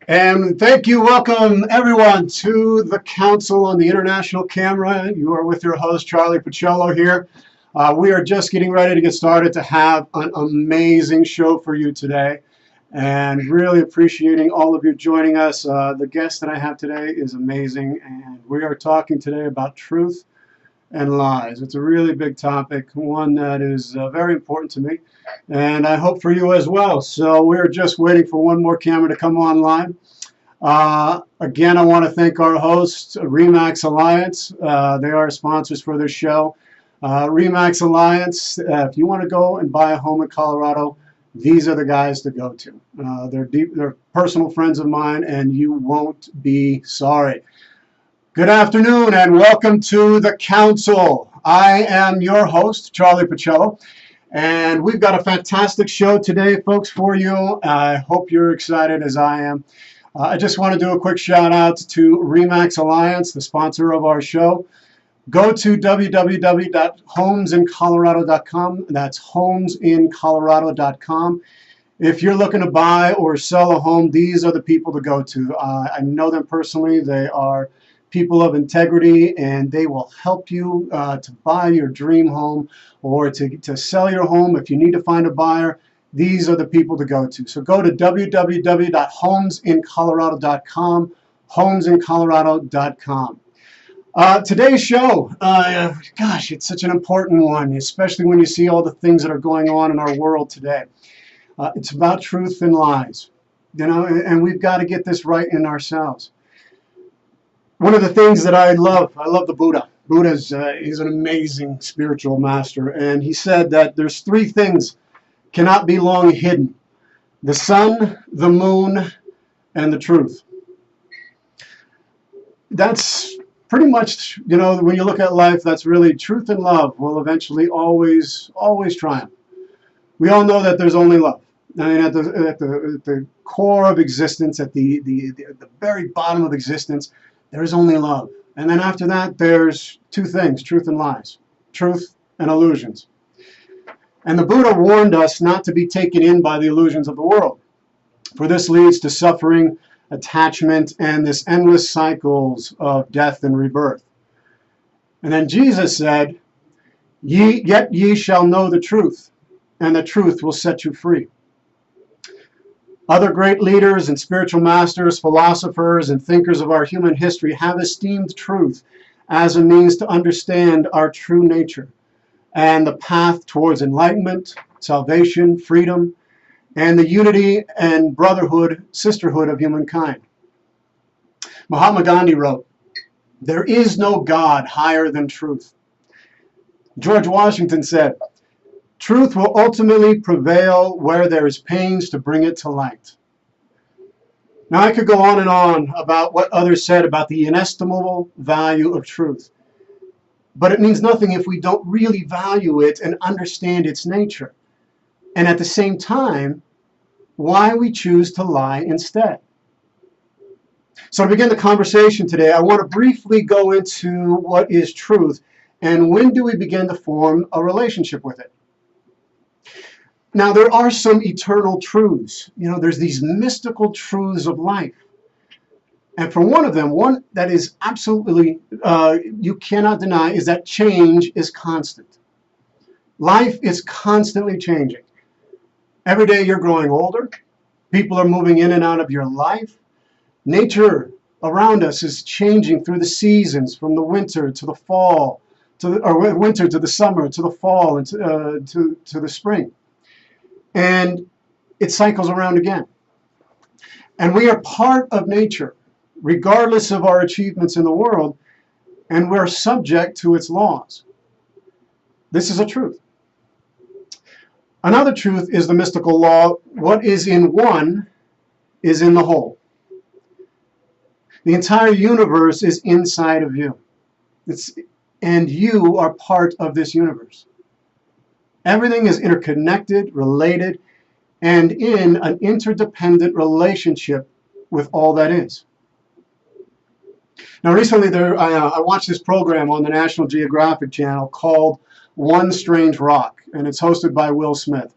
And thank you, welcome everyone to the Council on the International Camera. You are with your host, Charlie Pacello here. We are just getting ready to get started to have an amazing show for you today. And really appreciating all of you joining us. The guest that I have today is amazing. And we are talking today about truth and lies. It's a really big topic, one that is very important to me, and I hope for you as well. So we're just waiting for one more camera to come online. Again, I want to thank our hosts, Remax Alliance. They are sponsors for this show. Remax Alliance, if you want to go and buy a home in Colorado, these are the guys to go to. They're personal friends of mine, and you won't be sorry. Good afternoon and welcome to the Council. I am your host, Charlie Pacello, and we've got a fantastic show today, folks, for you. I hope you're excited as I am. I just want to do a quick shout out to Remax Alliance, the sponsor of our show. Go to www.homesincolorado.com. That's homesincolorado.com. If you're looking to buy or sell a home, these are the people to go to. I know them personally. They are people of integrity, and they will help you to buy your dream home or to sell your home. If you need to find a buyer, these are the people to go to. So go to www.homesincolorado.com, homesincolorado.com. Today's show, gosh, it's such an important one, especially when you see all the things that are going on in our world today. It's about truth and lies, and we've got to get this right in ourselves. One of the things that I love the Buddha. Buddha's he's an amazing spiritual master, and he said that there's three things cannot be long hidden: the sun, the moon, and the truth. That's pretty much, when you look at life, that's really truth and love will eventually always triumph. We all know that there's only love. I mean, at the core of existence, at the very bottom of existence, there is only love. And then after that, there's two things, truth and lies, truth and illusions. And the Buddha warned us not to be taken in by the illusions of the world, for this leads to suffering, attachment, and this endless cycles of death and rebirth. And then Jesus said, Yet ye shall know the truth, and the truth will set you free. Other great leaders and spiritual masters, philosophers, and thinkers of our human history have esteemed truth as a means to understand our true nature and the path towards enlightenment, salvation, freedom, and the unity and brotherhood, sisterhood of humankind. Mahatma Gandhi wrote, "There is no God higher than truth." George Washington said, "Truth will ultimately prevail where there is pains to bring it to light." Now, I could go on and on about what others said about the inestimable value of truth, but it means nothing if we don't really value it and understand its nature, and at the same time, why we choose to lie instead. So to begin the conversation today, I want to briefly go into what is truth and when do we begin to form a relationship with it. Now, there are some eternal truths. There's these mystical truths of life. And for one of them, one that is absolutely, you cannot deny, is that change is constant. Life is constantly changing. Every day you're growing older. People are moving in and out of your life. Nature around us is changing through the seasons, from the winter to the fall, or winter to the summer, to the fall, and to the spring. And it cycles around again. And we are part of nature, regardless of our achievements in the world, and we're subject to its laws. This is a truth. Another truth is the mystical law: what is in one is in the whole. The entire universe is inside of you. And you are part of this universe. Everything is interconnected, related, and in an interdependent relationship with all that is. Now, recently I watched this program on the National Geographic Channel called One Strange Rock, and it's hosted by Will Smith.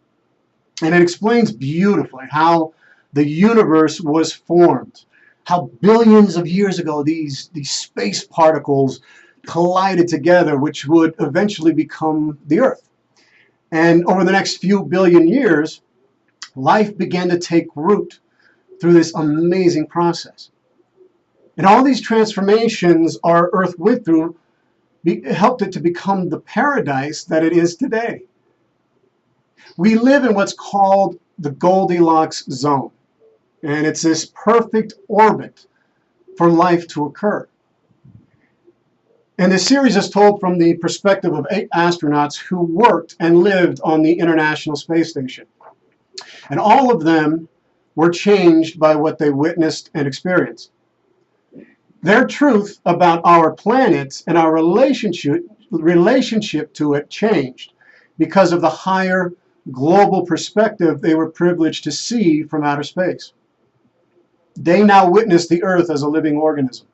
And it explains beautifully how the universe was formed. How billions of years ago these space particles collided together, which would eventually become the Earth. And over the next few billion years, life began to take root through this amazing process. And all these transformations our Earth went through helped it to become the paradise that it is today. We live in what's called the Goldilocks zone, and it's this perfect orbit for life to occur. And this series is told from the perspective of 8 astronauts who worked and lived on the International Space Station. And all of them were changed by what they witnessed and experienced. Their truth about our planet and our relationship to it changed because of the higher global perspective they were privileged to see from outer space. They now witnessed the Earth as a living organism.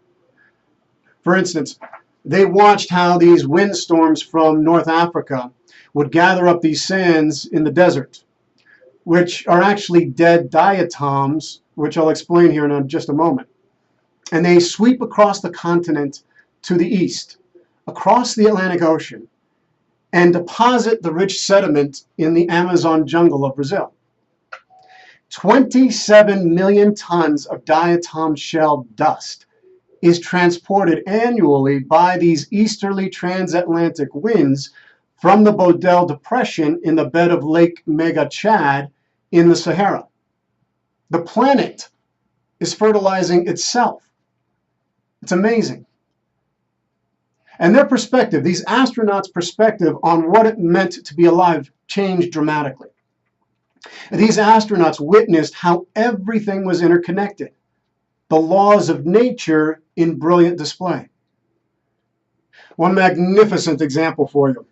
For instance, they watched how these windstorms from North Africa would gather up these sands in the desert, which are actually dead diatoms, which I'll explain here in just a moment. And they sweep across the continent to the east, across the Atlantic Ocean, and deposit the rich sediment in the Amazon jungle of Brazil. 27 million tons of diatom shell dust is transported annually by these easterly transatlantic winds from the Bodel Depression in the bed of Lake Mega Chad in the Sahara. The planet is fertilizing itself. It's amazing. And their perspective, these astronauts' perspective on what it meant to be alive, changed dramatically. And these astronauts witnessed how everything was interconnected, the laws of nature in brilliant display. One magnificent example for you.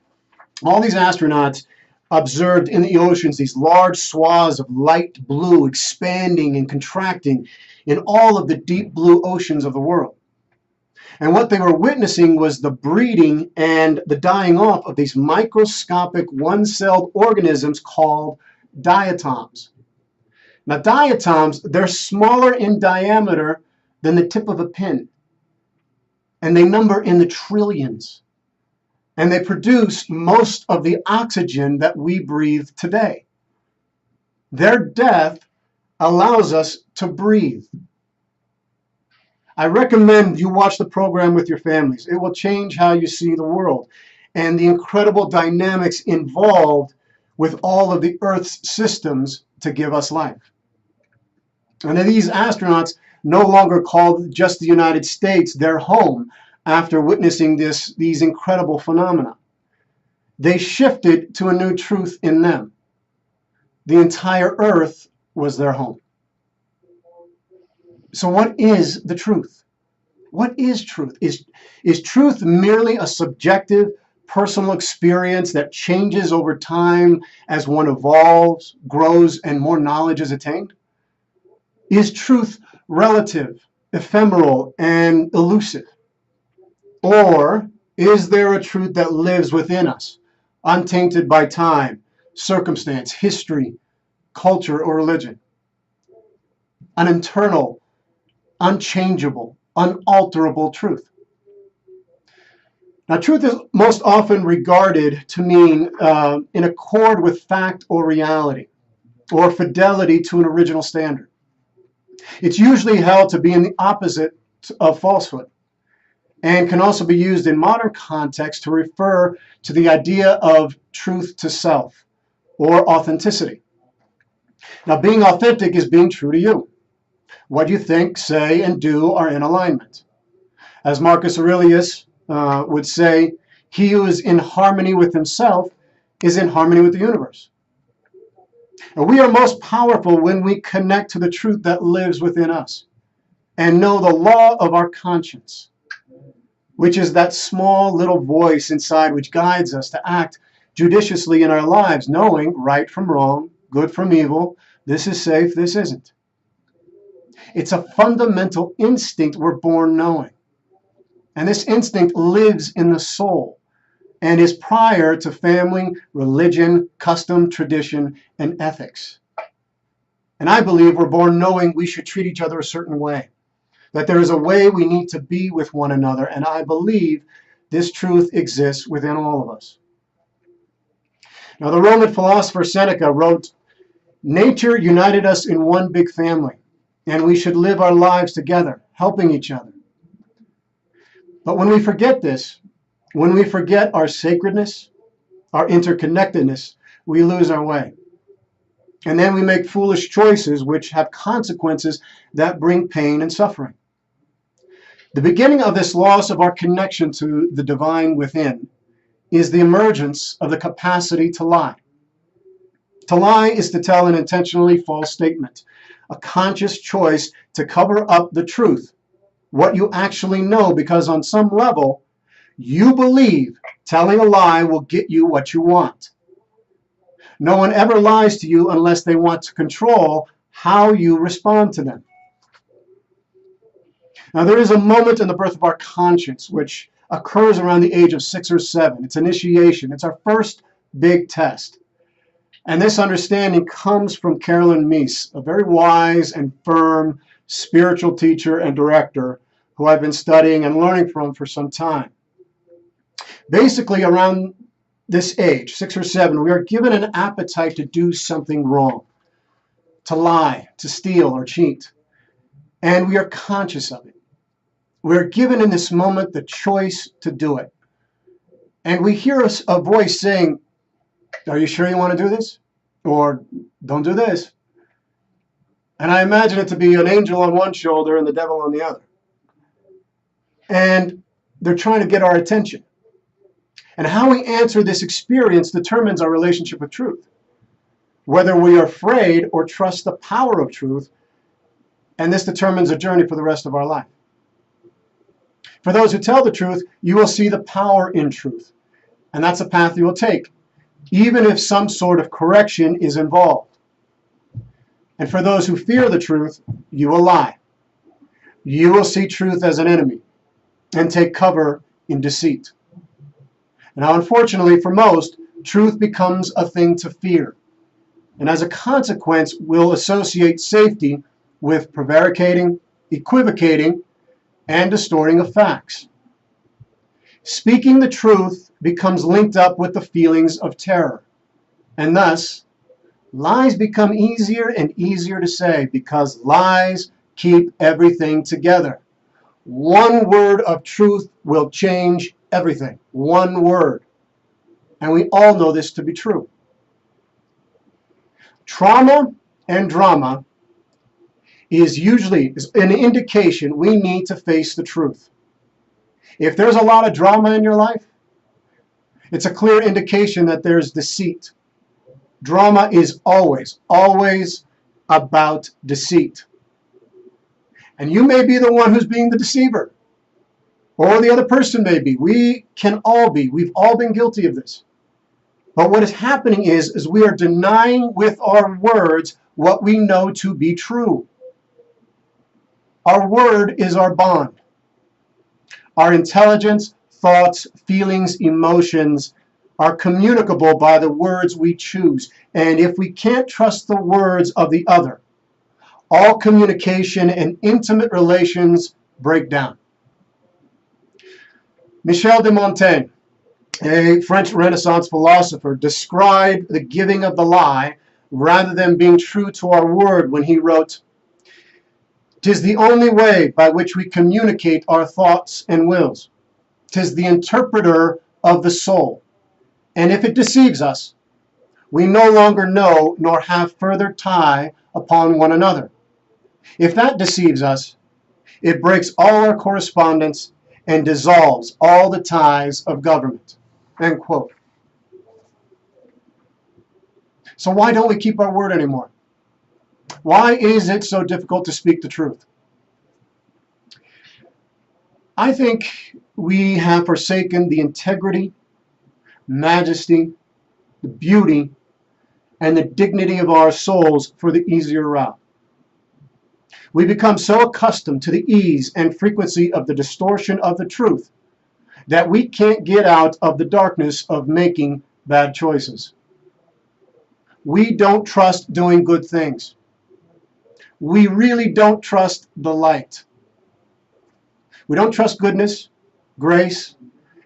All these astronauts observed in the oceans these large swaths of light blue expanding and contracting in all of the deep blue oceans of the world. And what they were witnessing was the breeding and the dying off of these microscopic one-celled organisms called diatoms. Now, diatoms, they're smaller in diameter than the tip of a pin, and they number in the trillions, and they produce most of the oxygen that we breathe today. Their death allows us to breathe. I recommend you watch the program with your families. It will change how you see the world and the incredible dynamics involved with all of the Earth's systems to give us life. And these astronauts no longer called just the United States their home after witnessing these incredible phenomena. They shifted to a new truth in them. The entire Earth was their home. So what is the truth? What is truth? Is truth merely a subjective, personal experience that changes over time as one evolves, grows, and more knowledge is attained? Is truth relative, ephemeral, and elusive? Or is there a truth that lives within us, untainted by time, circumstance, history, culture, or religion? An internal, unchangeable, unalterable truth. Now, truth is most often regarded to mean in accord with fact or reality, or fidelity to an original standard. It's usually held to be in the opposite of falsehood, and can also be used in modern context to refer to the idea of truth to self, or authenticity. Now, being authentic is being true to you. What you think, say, and do are in alignment. As Marcus Aurelius would say, he who is in harmony with himself is in harmony with the universe. And we are most powerful when we connect to the truth that lives within us and know the law of our conscience, which is that small little voice inside which guides us to act judiciously in our lives, knowing right from wrong, good from evil, this is safe, this isn't. It's a fundamental instinct we're born knowing. And this instinct lives in the soul and is prior to family, religion, custom, tradition, and ethics. And I believe we're born knowing we should treat each other a certain way, that there is a way we need to be with one another, and I believe this truth exists within all of us. Now, the Roman philosopher Seneca wrote, "Nature united us in one big family, and we should live our lives together, helping each other." But when we forget this, when we forget our sacredness, our interconnectedness, we lose our way. And then we make foolish choices which have consequences that bring pain and suffering. The beginning of this loss of our connection to the divine within is the emergence of the capacity to lie. To lie is to tell an intentionally false statement, a conscious choice to cover up the truth, what you actually know, because on some level, you believe telling a lie will get you what you want. No one ever lies to you unless they want to control how you respond to them. Now, there is a moment in the birth of our conscience which occurs around the age of 6 or 7. It's initiation. It's our first big test. And this understanding comes from Carolyn Meese, a very wise and firm spiritual teacher and director who I've been studying and learning from for some time. Basically, around this age, 6 or 7, we are given an appetite to do something wrong, to lie, to steal or cheat, and we are conscious of it. We're given in this moment the choice to do it. And we hear a voice saying, "Are you sure you want to do this?" Or, "Don't do this." And I imagine it to be an angel on one shoulder and the devil on the other. And they're trying to get our attention. And how we answer this experience determines our relationship with truth, whether we are afraid or trust the power of truth, and this determines a journey for the rest of our life. For those who tell the truth, you will see the power in truth, and that's a path you will take, even if some sort of correction is involved. And for those who fear the truth, you will lie. You will see truth as an enemy and take cover in deceit. Now, unfortunately, for most, truth becomes a thing to fear, and as a consequence, will associate safety with prevaricating, equivocating, and distorting of facts. Speaking the truth becomes linked up with the feelings of terror, and thus, lies become easier and easier to say because lies keep everything together. One word of truth will change everything. One word. And we all know this to be true. Trauma and drama is usually an indication we need to face the truth. If there's a lot of drama in your life, it's a clear indication that there's deceit. Drama is always about deceit. And you may be the one who's being the deceiver, or the other person may be. We can all be. We've all been guilty of this. But what is happening is we are denying with our words what we know to be true. Our word is our bond. Our intelligence, thoughts, feelings, emotions are communicable by the words we choose. And if we can't trust the words of the other, all communication and intimate relations break down. Michel de Montaigne, a French Renaissance philosopher, described the giving of the lie rather than being true to our word when he wrote, "'Tis the only way by which we communicate our thoughts and wills. 'Tis the interpreter of the soul. And if it deceives us, we no longer know nor have further tie upon one another. If that deceives us, it breaks all our correspondence and dissolves all the ties of government." End quote. So why don't we keep our word anymore? Why is it so difficult to speak the truth? I think we have forsaken the integrity, majesty, the beauty, and the dignity of our souls for the easier route. We become so accustomed to the ease and frequency of the distortion of the truth that we can't get out of the darkness of making bad choices. We don't trust doing good things. we really don't trust the light. We don't trust goodness, grace,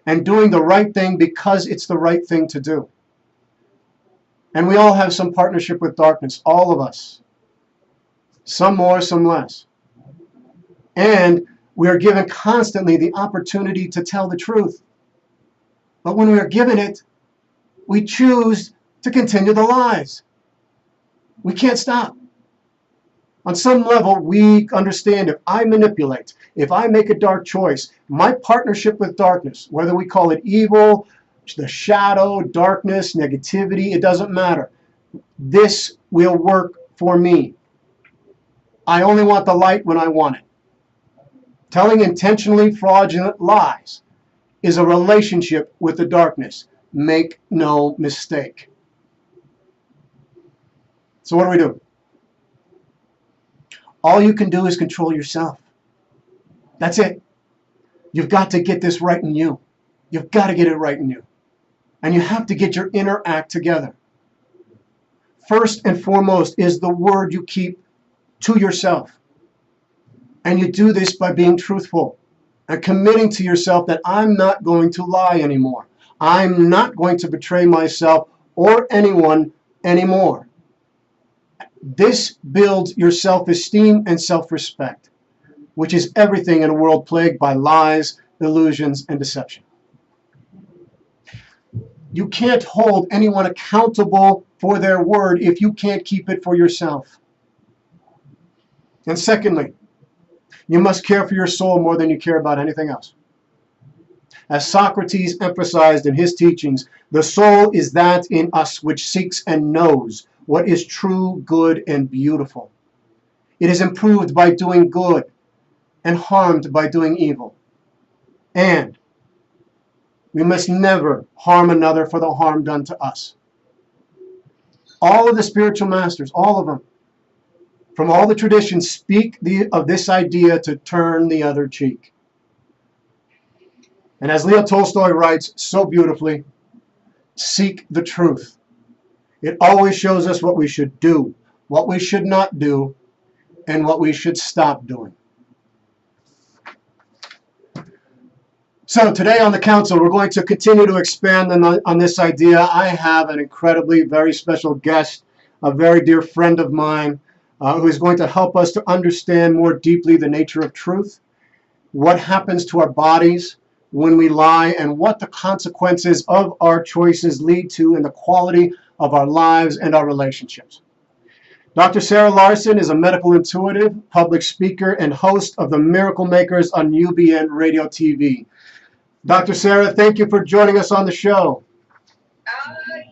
and doing the right thing because it's the right thing to do. And we all have some partnership with darkness, all of us. Some more, some less. And we are given constantly the opportunity to tell the truth. But when we are given it, we choose to continue the lies. We can't stop. On some level, we understand if I manipulate, if I make a dark choice, my partnership with darkness, whether we call it evil, the shadow, darkness, negativity, it doesn't matter. This will work for me. I only want the light when I want it. Telling intentionally fraudulent lies is a relationship with the darkness. Make no mistake. So what do? All you can do is control yourself. That's it. You've got to get this right in you. You've got to get it right in you. And you have to get your inner act together. First and foremost is the word you keep to yourself. And you do this by being truthful and committing to yourself that I'm not going to lie anymore. I'm not going to betray myself or anyone anymore. This builds your self-esteem and self-respect, which is everything in a world plagued by lies, illusions, and deception. You can't hold anyone accountable for their word if you can't keep it for yourself. And secondly, you must care for your soul more than you care about anything else. As Socrates emphasized in his teachings, the soul is that in us which seeks and knows what is true, good, and beautiful. It is improved by doing good and harmed by doing evil. And we must never harm another for the harm done to us. All of the spiritual masters, all of them, from all the traditions, speak of this idea to turn the other cheek. And as Leo Tolstoy writes so beautifully, seek the truth. It always shows us what we should do, what we should not do, and what we should stop doing. So today on the council, we're going to continue to expand on this idea. I have an incredibly, very special guest, a very dear friend of mine, who is going to help us to understand more deeply the nature of truth, what happens to our bodies when we lie, and what the consequences of our choices lead to in the quality of our lives and our relationships. Dr. Sarah Larsen is a medical intuitive, public speaker, and host of the Miracle Makers on UBN Radio TV. Dr. Sarah, thank you for joining us on the show.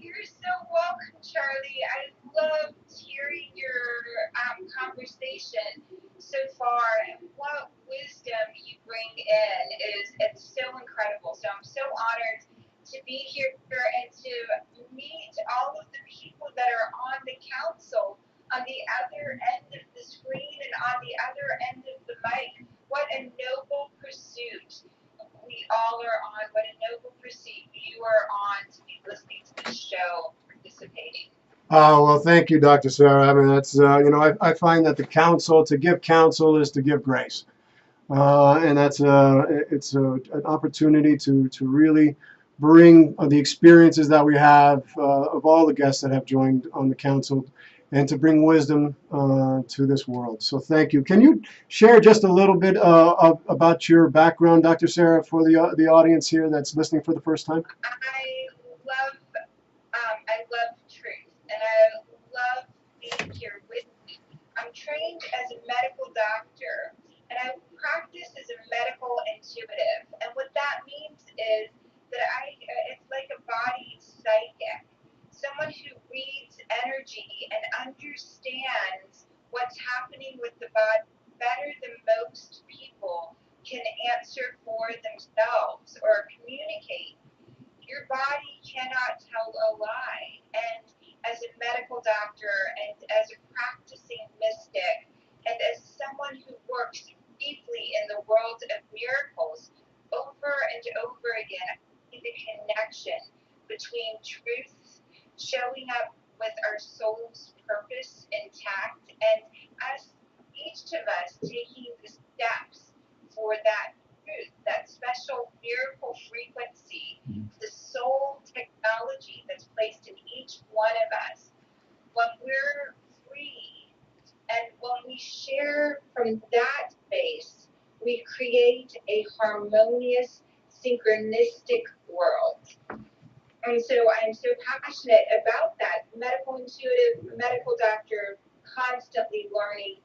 You're so welcome, Charlie. I loved hearing your conversation so far, and what wisdom you bring in it's so incredible. So I'm so honored to be here and to meet all of the people that are on the council on the other end of the screen and on the other end of the mic. What a noble pursuit we all are on. What a noble pursuit you are on to be listening to this show, participating. Oh, well, thank you, Dr. Sarah. I mean, that's, I find that the counsel, to give counsel is to give grace. And that's it's an opportunity to really bring the experiences that we have of all the guests that have joined on the council, and to bring wisdom to this world. So thank you. Can you share just a little bit about your background, Dr. Sarah, for the audience here that's listening for the first time? I love truth, and I love being here with you. I'm trained as a medical doctor, and I practice as a medical intuitive. And what that means is that it's like a body psychic, someone who reads energy and understands what's happening with the body better than most people can answer for themselves or communicate. Your body cannot tell a lie. And as a medical doctor and as a practicing mystic and as someone who works deeply in the world of miracles, over and over again, I see the connection between truth, showing up with our soul's purpose intact, and us is taking the steps for that truth, that special miracle frequency, the soul technology that's placed in each one of us. When we're free and when we share from that space, we create a harmonious, synchronistic world. And so I'm so passionate about that. Medical intuitive, medical doctor, constantly learning.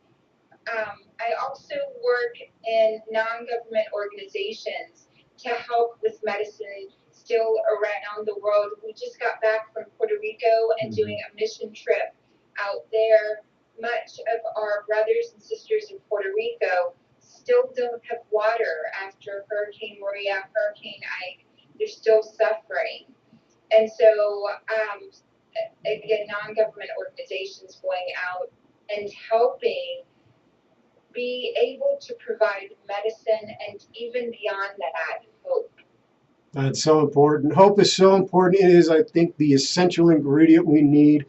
I also work in non-government organizations to help with medicine still around the world. We just got back from Puerto Rico and doing a mission trip out there. Much of our brothers and sisters in Puerto Rico still don't have water after Hurricane Maria, Hurricane Ike. They're still suffering. And so, again, non-government organizations going out and helping be able to provide medicine and even beyond that, hope. That's so important. Hope is so important. It is, I think, the essential ingredient we need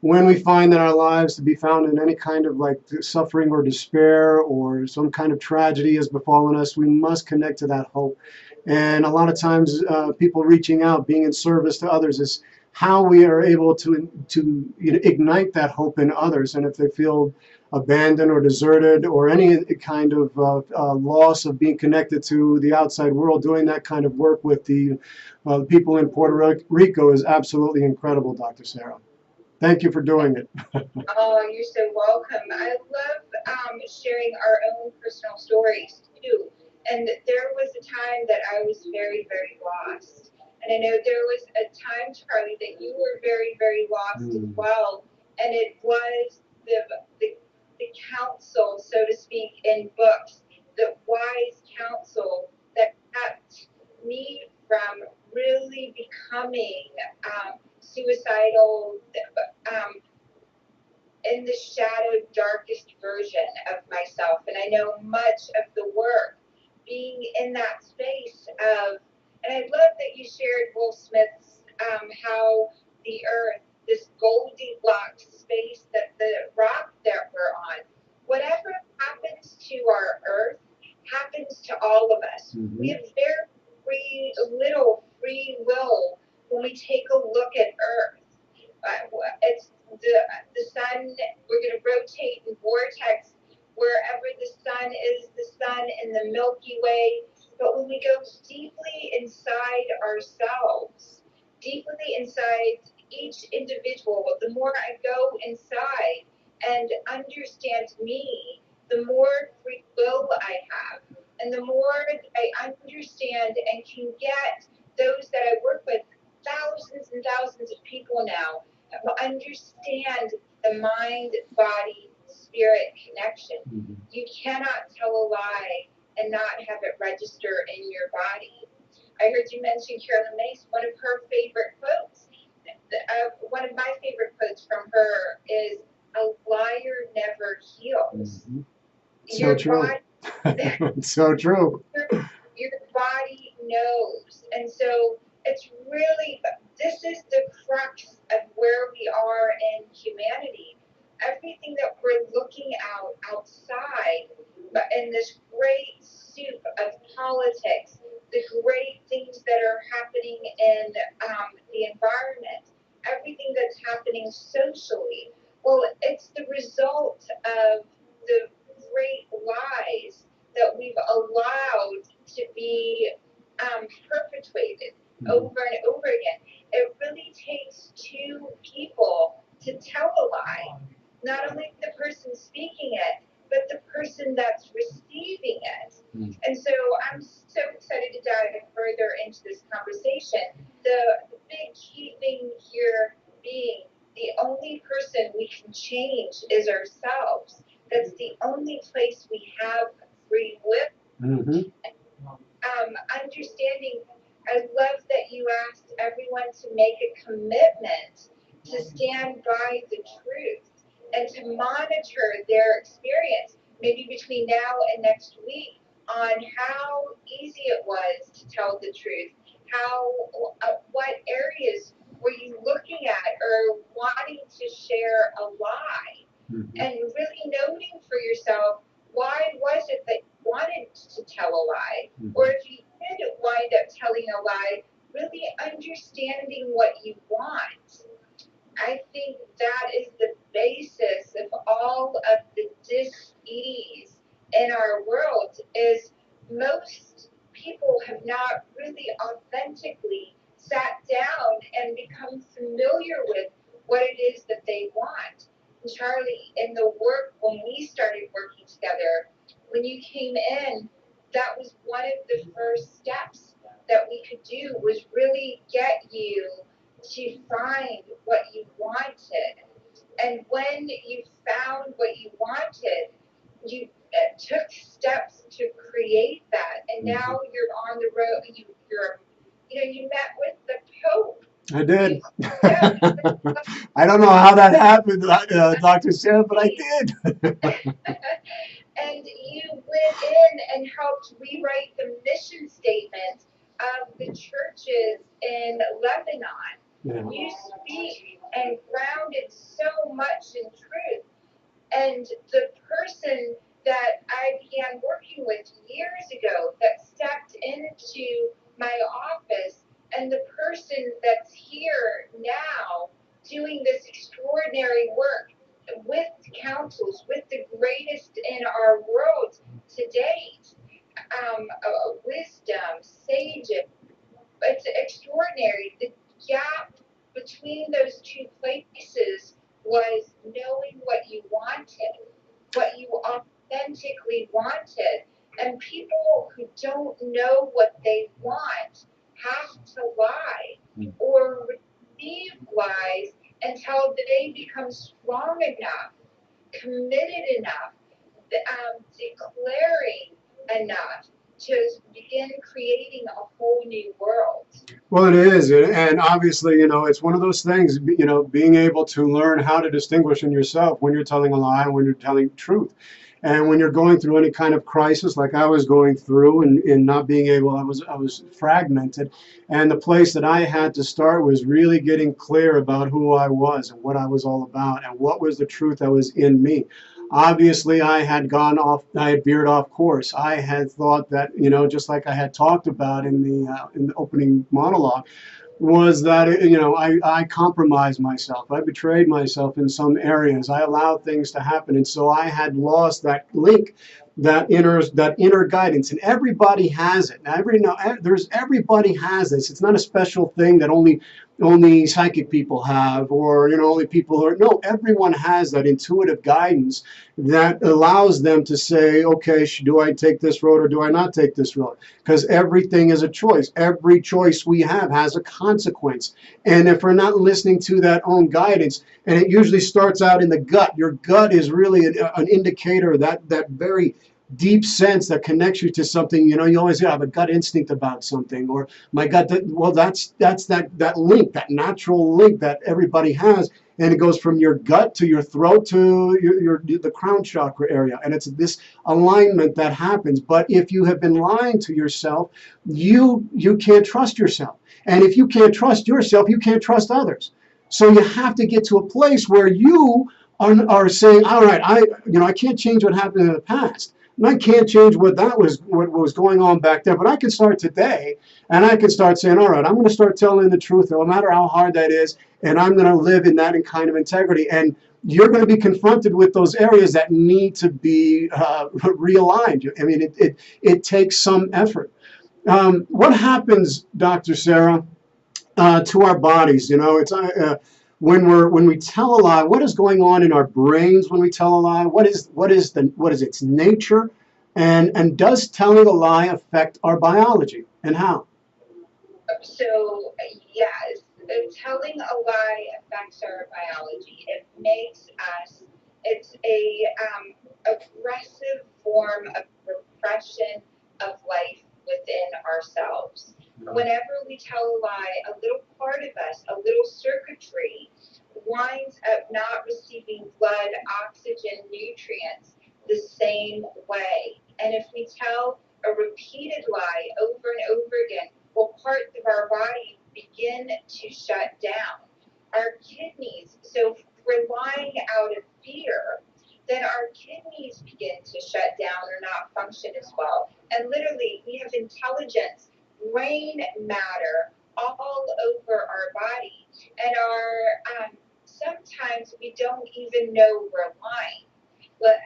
when we find that our lives to be found in any kind of like suffering or despair or some kind of tragedy has befallen us. We must connect to that hope. And a lot of times, people reaching out, being in service to others, is how we are able to ignite that hope in others. And if they feel abandoned or deserted or any kind of loss of being connected to the outside world, doing that kind of work with the people in Puerto Rico is absolutely incredible, Dr. Sarah. Thank you for doing it. Oh, you're so welcome. I love sharing our own personal stories too. And there was a time that I was very, very lost. And I know there was a time, Charlie, that you were very, very lost as well. And it was the, the counsel, so to speak, in books, the wise counsel that kept me from really becoming suicidal, um, in the shadowed, darkest version of myself. And I know much of the work being in that space of, and I love that you shared Will Smith's, how the earth, this Goldilocks space, that the rock that we're on, whatever happens to our earth happens to all of us. We have very little free will when we take a look at earth. It's the sun. We're going to rotate in vortex wherever the sun is. The sun in the Milky Way. But when we go deeply inside ourselves, deeply inside each individual, the more I go inside and understand me, the more free will I have, and the more I understand and can get those that I work with, thousands and thousands of people now, understand the mind, body, spirit connection. You cannot tell a lie and not have it register in your body. I heard you mention Carolyn Mace. One of her favorite quotes, one of my favorite quotes from her is, "A liar never heals." So true. So true. Your body knows. And so it's really, this is the crux of where we are in humanity. Everything that we're looking outside, but in this great soup of politics, the great things that are happening in the environment, everything that's happening socially, well, it's the result of the great lies that we've allowed to be perpetuated over and over again. It really takes two people to tell a lie. Not only the person speaking it, but the person that's receiving it. And so I'm so excited to dive further into this conversation. The big key thing here being the only person we can change is ourselves. That's the only place we have free will. Understanding, I love that you asked everyone to make a commitment to stand by the truth and to monitor their experience, maybe between now and next week, on how easy it was to tell the truth, how what areas were you looking at or wanting to share a lie, and really noting for yourself, why in our world is most people have not really authentically sat down and become familiar with what it is that they want. And Charlie, in the work when we started working together, when you came in, that was one of the first steps that we could do was really get you to find what you wanted. And when you found what you wanted, you took steps to create that, and now you're on the road. You met with the Pope. I did. Yeah. I don't know how that happened, Dr. Sarah, but I did. And you went in and helped rewrite the mission statement of the churches in Lebanon. Yeah. You speak and grounded so much in truth. And the person that I began working with years ago that stepped into my office, and the person that's here now doing this extraordinary work with councils, with the greatest in our world to date, wisdom, sages. It's extraordinary. The gap between those two places was knowing what you wanted, what you authentically wanted. And people who don't know what they want have to lie or receive lies until they become strong enough, committed enough, declaring enough to begin creating a whole new world. Well, it is, and obviously, it's one of those things, being able to learn how to distinguish in yourself when you're telling a lie and when you're telling truth. And when you're going through any kind of crisis, like I was going through, and not being able, I was fragmented, and the place that I had to start was really getting clear about who I was and what I was all about, and what was the truth that was in me. Obviously, I had veered off course. I had thought that, just like I had talked about in the opening monologue, was that, I compromised myself. I betrayed myself in some areas. I allowed things to happen. And so I had lost that link, that inner guidance. And everybody has it. Everybody has this. It's not a special thing that only psychic people have, or only people who are. No, everyone has that intuitive guidance that allows them to say, okay, do I take this road or do I not take this road? Because everything is a choice. Every choice we have has a consequence. And if we're not listening to that own guidance, and it usually starts out in the gut, your gut is really an indicator, that very deep sense that connects you to something. You always have a gut instinct about something, or my gut. Well, that's that link, that natural link that everybody has, and it goes from your gut to your throat to the crown chakra area, and it's this alignment that happens. But if you have been lying to yourself, you can't trust yourself, and if you can't trust yourself, you can't trust others. So you have to get to a place where you are saying, all right, I can't change what happened in the past. And I can't change what was going on back then, but I can start today, and I can start saying, all right, I'm going to start telling the truth, no matter how hard that is, and I'm going to live in that kind of integrity. And you're going to be confronted with those areas that need to be realigned. I mean, it takes some effort. What happens, Dr. Sarah, to our bodies? When we tell a lie, what is going on in our brains when we tell a lie? What is its nature, and does telling a lie affect our biology, and how? So, yes, telling a lie affects our biology. It makes us, it's a aggressive form of repression of life within ourselves. Whenever we tell a lie, a little part of us, a little circuitry, winds up not receiving blood, oxygen, nutrients the same way. And if we tell a repeated lie over and over again, well, parts of our body begin to shut down. Our kidneys, so if we're lying out of fear, then our kidneys begin to shut down or not function as well. And literally, we have intelligence, brain matter all over our body. And sometimes we don't even know we're lying. But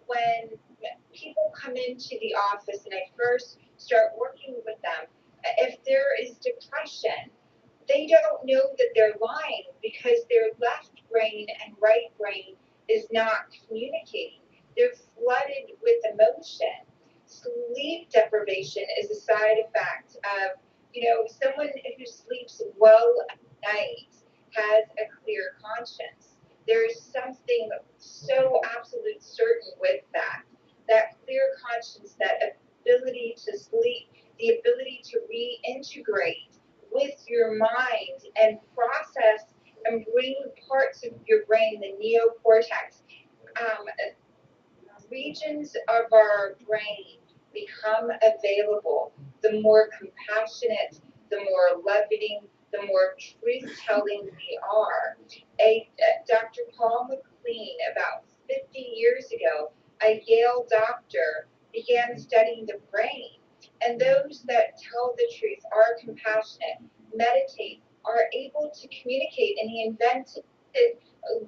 when people come into the office and I first start working with them, if there is depression, they don't know that they're lying because their left brain and right brain is not communicating. They're flooded with emotion. Sleep deprivation is a side effect of, someone who sleeps well at night has a clear conscience. There's something so absolute certain with that clear conscience, that ability to sleep, the ability to reintegrate with your mind and process and bring parts of your brain, the neocortex, um, regions of our brain become available, the more compassionate, the more loving, the more truth-telling we are. Dr. Paul McLean, about 50 years ago, a Yale doctor, began studying the brain. And those that tell the truth, are compassionate, meditate, are able to communicate. And he invented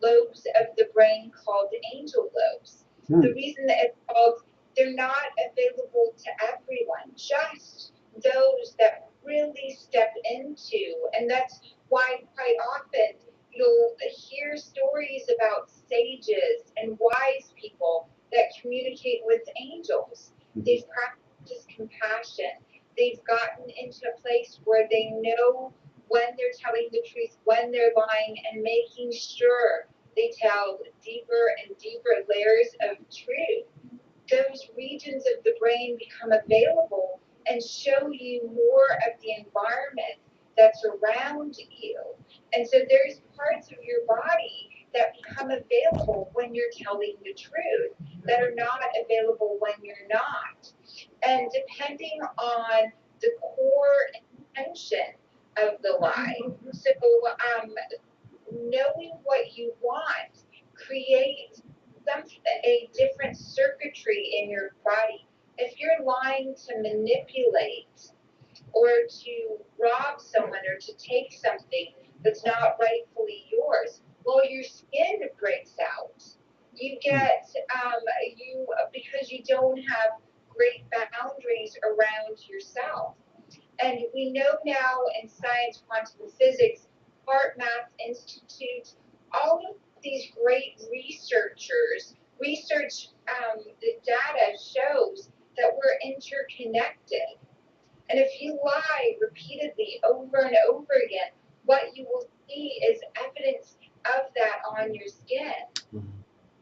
lobes of the brain called angel lobes. The reason that it's called, they're not available to everyone, just those that really step into. And that's why quite often you'll hear stories about sages and wise people that communicate with angels. They've practiced compassion. They've gotten into a place where they know when they're telling the truth, when they're lying, and making sure they tell deeper and deeper layers of truth. Those regions of the brain become available and show you more of the environment that's around you. And so there's parts of your body that become available when you're telling the truth that are not available when you're not. And depending on the core intention of the lie. So knowing what you want creates a different circuitry in your body. If you're lying to manipulate or to rob someone or to take something that's not rightfully yours, well, your skin breaks out. You get because you don't have great boundaries around yourself. And we know now in science, quantum physics, Heart Math Institute, all of these great researchers, the data shows that we're interconnected. And if you lie repeatedly over and over again, what you will see is evidence of that on your skin.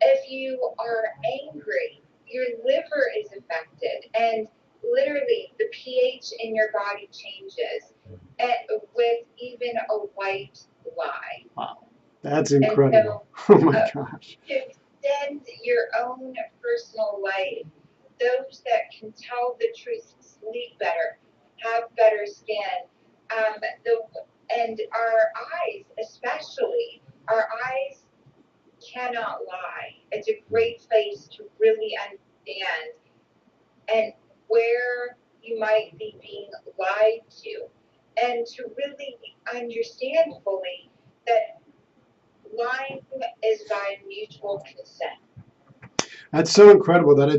If you are angry, your liver is affected, and literally the pH in your body changes with even a white lie. Wow, that's incredible. So, oh my gosh. To extend your own personal life, those that can tell the truth sleep better, have better skin, and our eyes, especially, our eyes cannot lie. It's a great place to really understand and where you might be being lied to, and to really understand fully that lying is by mutual consent. That's so incredible that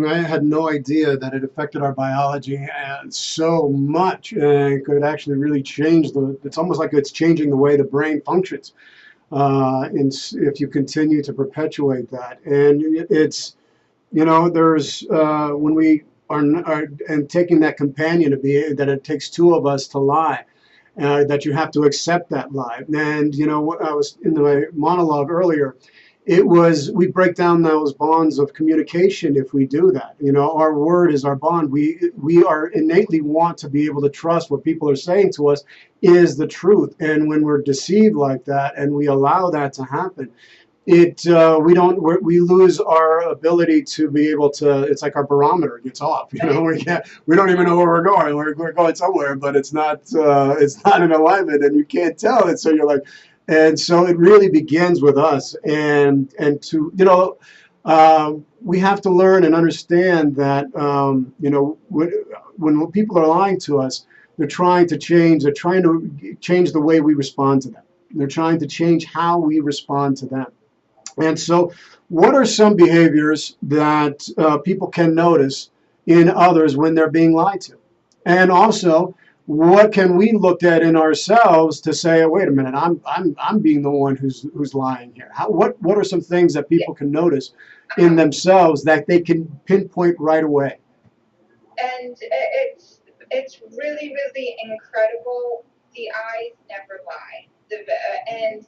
I had no idea that it affected our biology so much, and it could actually really change it's almost like it's changing the way the brain functions. And if you continue to perpetuate that, and it's, there's when we are and taking that companion that it takes two of us to lie, that you have to accept that lie. And what I was in my monologue earlier, we break down those bonds of communication if we do that. Our word is our bond. We are innately want to be able to trust what people are saying to us is the truth. And when we're deceived like that and we allow that to happen, we lose our ability to be able to. It's like our barometer gets off. We don't even know where we're going. We're going somewhere, but it's not in alignment, and you can't tell it. So you're like, and so it really begins with us, and to we have to learn and understand that when people are lying to us, they're trying to change the way we respond to them. They're trying to change how we respond to them. And so, what are some behaviors that people can notice in others when they're being lied to? And also, what can we look at in ourselves to say, oh, wait a minute, I'm being the one who's lying here? What are some things that Yeah. people can notice in themselves that they can pinpoint right away? And it's really really incredible. The eyes never lie. And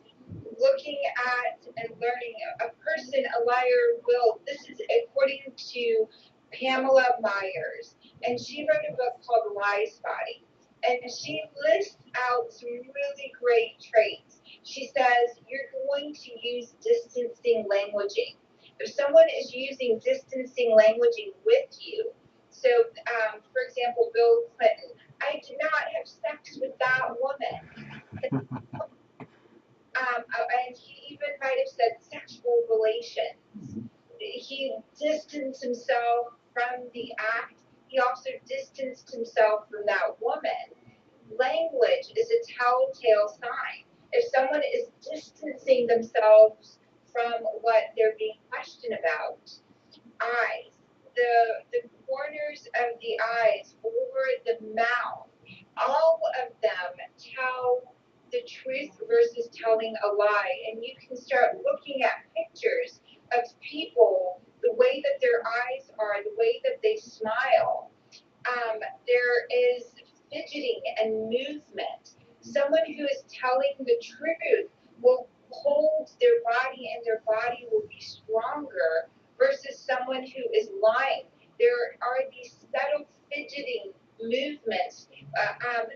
looking at and learning, a person, a liar will. This is according to Pamela Myers, and she wrote a book called Lie Spotting, and she lists out some really great traits. She says you're going to use distancing languaging. If someone is using distancing languaging with you, so, for example, Bill Clinton, I did not have sex with that woman. And he even might have said sexual relations. He distanced himself from the act. He also distanced himself from that woman. Language is a telltale sign. If someone is distancing themselves from what they're being questioned about, eyes, the corners of the eyes or the mouth, all of them tell the truth versus telling a lie. And you can start looking at pictures of people, the way that their eyes are, the way that they smile. There is fidgeting and movement. Someone who is telling the truth will hold their body and their body will be stronger versus someone who is lying. There are these subtle fidgeting movements.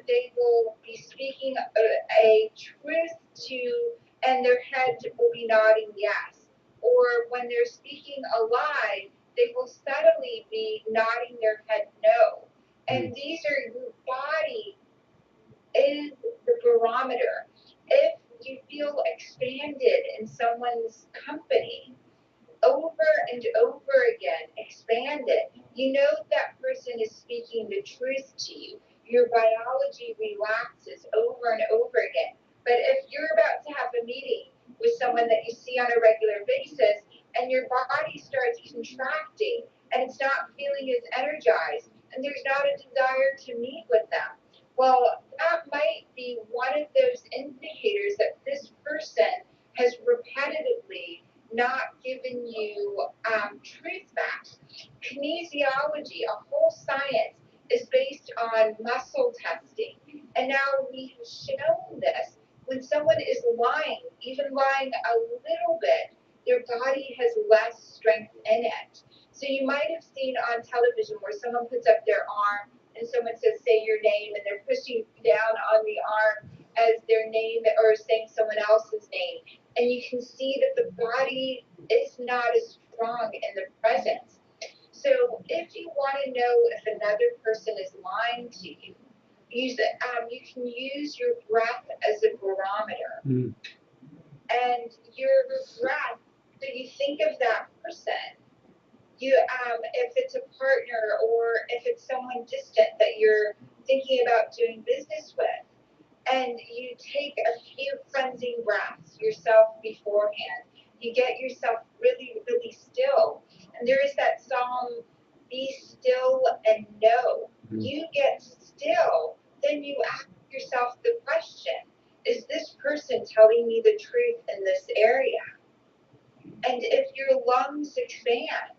They will be speaking a truth to, and their head will be nodding yes. Or when they're speaking a lie, they will subtly be nodding their head no. And these are your body is the barometer. If you feel expanded in someone's company, over and over again, expand it. You know that person is speaking the truth to you. Your biology relaxes over and over again. But if you're about to have a meeting with someone that you see on a regular basis and your body starts contracting and it's not feeling as energized and there's not a desire to meet with them, well, that might be one of those indicators that this person has repetitively not given you truth facts. Kinesiology, a whole science, is based on muscle testing. And now we've shown this. When someone is lying, even lying a little bit, their body has less strength in it. So you might have seen on television where someone puts up their arm and someone says, say your name, and they're pushing down on the arm as their name or saying someone else's name, and you can see that the body is not as strong in the presence. So if you want to know if another person is lying to you, you can use your breath as a barometer. Mm. And your breath, so you think of that person. If it's a partner or if it's someone distant that you're thinking about doing business with, and you take a few cleansing breaths yourself beforehand. You get yourself really, really still. And there is that song, Be Still and Know. You get still, then you ask yourself the question, is this person telling me the truth in this area? And if your lungs expand,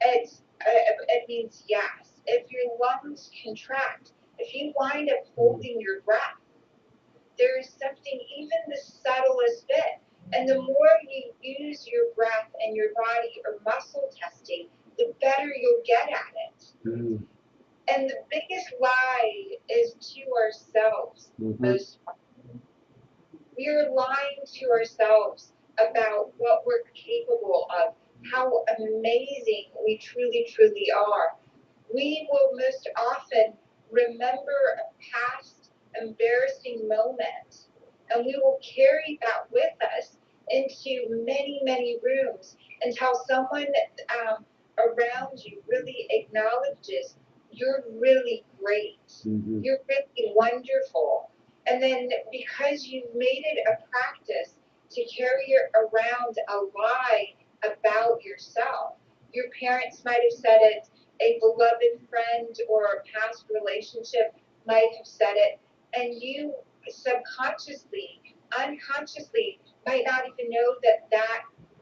it means yes. If your lungs contract, if you wind up holding your breath, there is something, even the subtlest bit. And the more you use your breath and your body or muscle testing, the better you'll get at it. Mm. And the biggest lie is to ourselves. Most we are lying to ourselves about what we're capable of, how amazing we truly, truly are. We will most often remember a past embarrassing moment, and we will carry that with us into many, many rooms until someone around you really acknowledges you're really great, you're really wonderful. And then because you've made it a practice to carry around a lie about yourself. Your parents might have said it, a beloved friend or a past relationship might have said it, and you subconsciously, unconsciously, might not even know that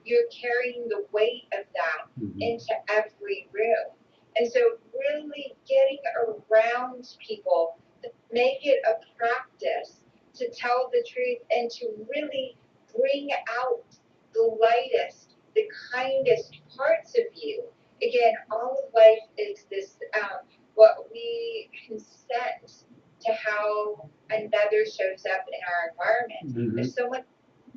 you're carrying the weight of that into every room. And so, really getting around people, make it a practice to tell the truth and to really bring out the lightest, the kindest parts of you. Again, all of life is this what we consent to how another shows up in our environment. If someone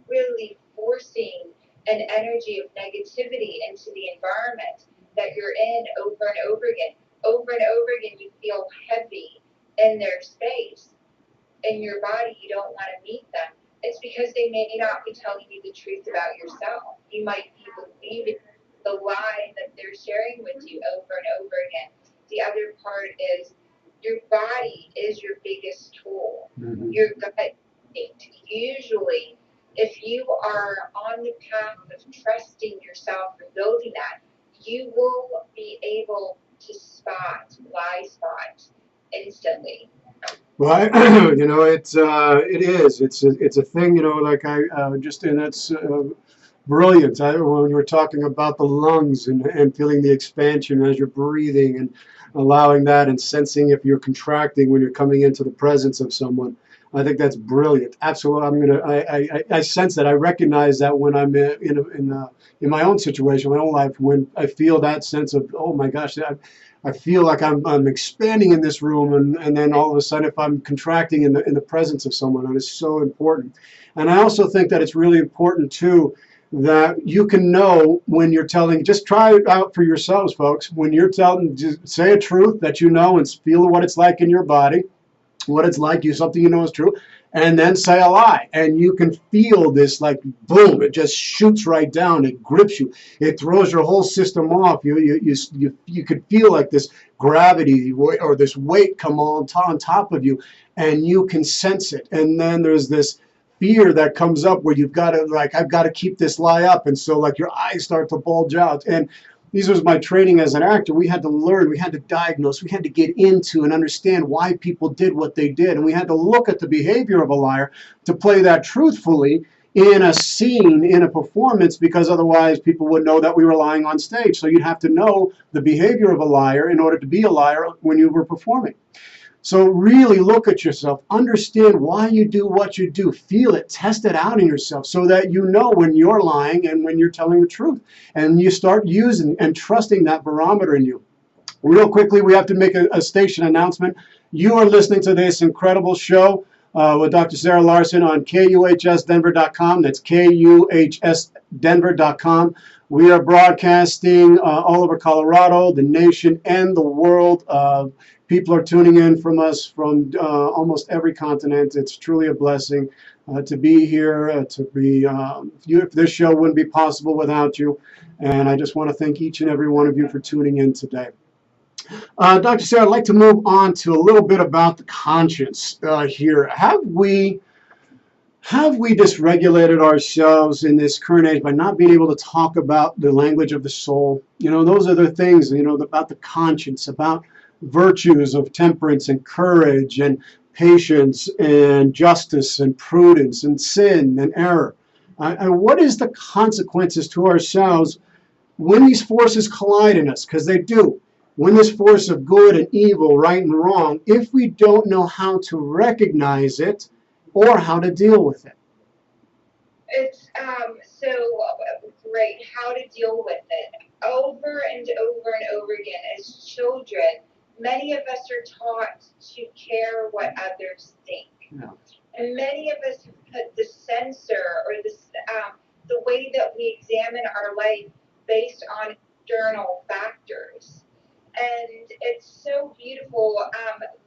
really forcing an energy of negativity into the environment that you're in over and over again, you feel heavy in their space, in your body, you don't want to meet them. It's because they may not be telling you the truth about yourself. You might be believing the lie that they're sharing with you over and over again. The other part is your body is your biggest tool. Your gut instinct. Usually, if you are on the path of trusting yourself and building that, you will be able to spot lie spots instantly. Well, you know, it is. It's a thing. You know, like just and that's brilliant. When you were talking about the lungs and feeling the expansion as you're breathing and allowing that and sensing if you're contracting when you're coming into the presence of someone. I think that's brilliant. Absolutely, I sense that. I recognize that when I'm in my own situation, my own life, when I feel that sense of, oh my gosh, I feel like I'm expanding in this room, and then all of a sudden, if I'm contracting in the presence of someone, that is so important. And I also think that it's really important too that you can know when you're telling. Just try it out for yourselves, folks. When you're telling, just say a truth that you know and feel what it's like in your body, what it's like, something you know is true, and then say a lie, and you can feel this, like, boom, it just shoots right down, it grips you, it throws your whole system off. You could feel like this gravity or this weight come on top of you, and you can sense it. And then there's this fear that comes up where you've got to, like, I've got to keep this lie up, and so, like, your eyes start to bulge out. And this was my training as an actor. We had to learn, we had to diagnose, we had to get into and understand why people did what they did. And we had to look at the behavior of a liar to play that truthfully in a scene, in a performance, because otherwise people would know that we were lying on stage. So you'd have to know the behavior of a liar in order to be a liar when you were performing. So really look at yourself, understand why you do what you do, feel it, test it out in yourself so that you know when you're lying and when you're telling the truth. And you start using and trusting that barometer in you. Real quickly, we have to make a station announcement. You are listening to this incredible show with Dr. Sarah Larsen on KUHSdenver.com. That's KUHSdenver.com. We are broadcasting all over Colorado, the nation, and the world. People are tuning in from us from almost every continent. It's truly a blessing to be here, this show wouldn't be possible without you. And I just want to thank each and every one of you for tuning in today. Dr. Sarah, I'd like to move on to a little bit about the conscience here. Have we dysregulated ourselves in this current age by not being able to talk about the language of the soul? You know, those are the things, you know, about the conscience, about virtues of temperance and courage and patience and justice and prudence and sin and error. And what is the consequences to ourselves when these forces collide in us? Because they do. When this force of good and evil, right and wrong, if we don't know how to recognize it or how to deal with it. It's so great how to deal with it. Over and over and over again, as children, many of us are taught to care what others think. Yeah. And many of us have put the censor or the way that we examine our life based on external factors. And it's so beautiful.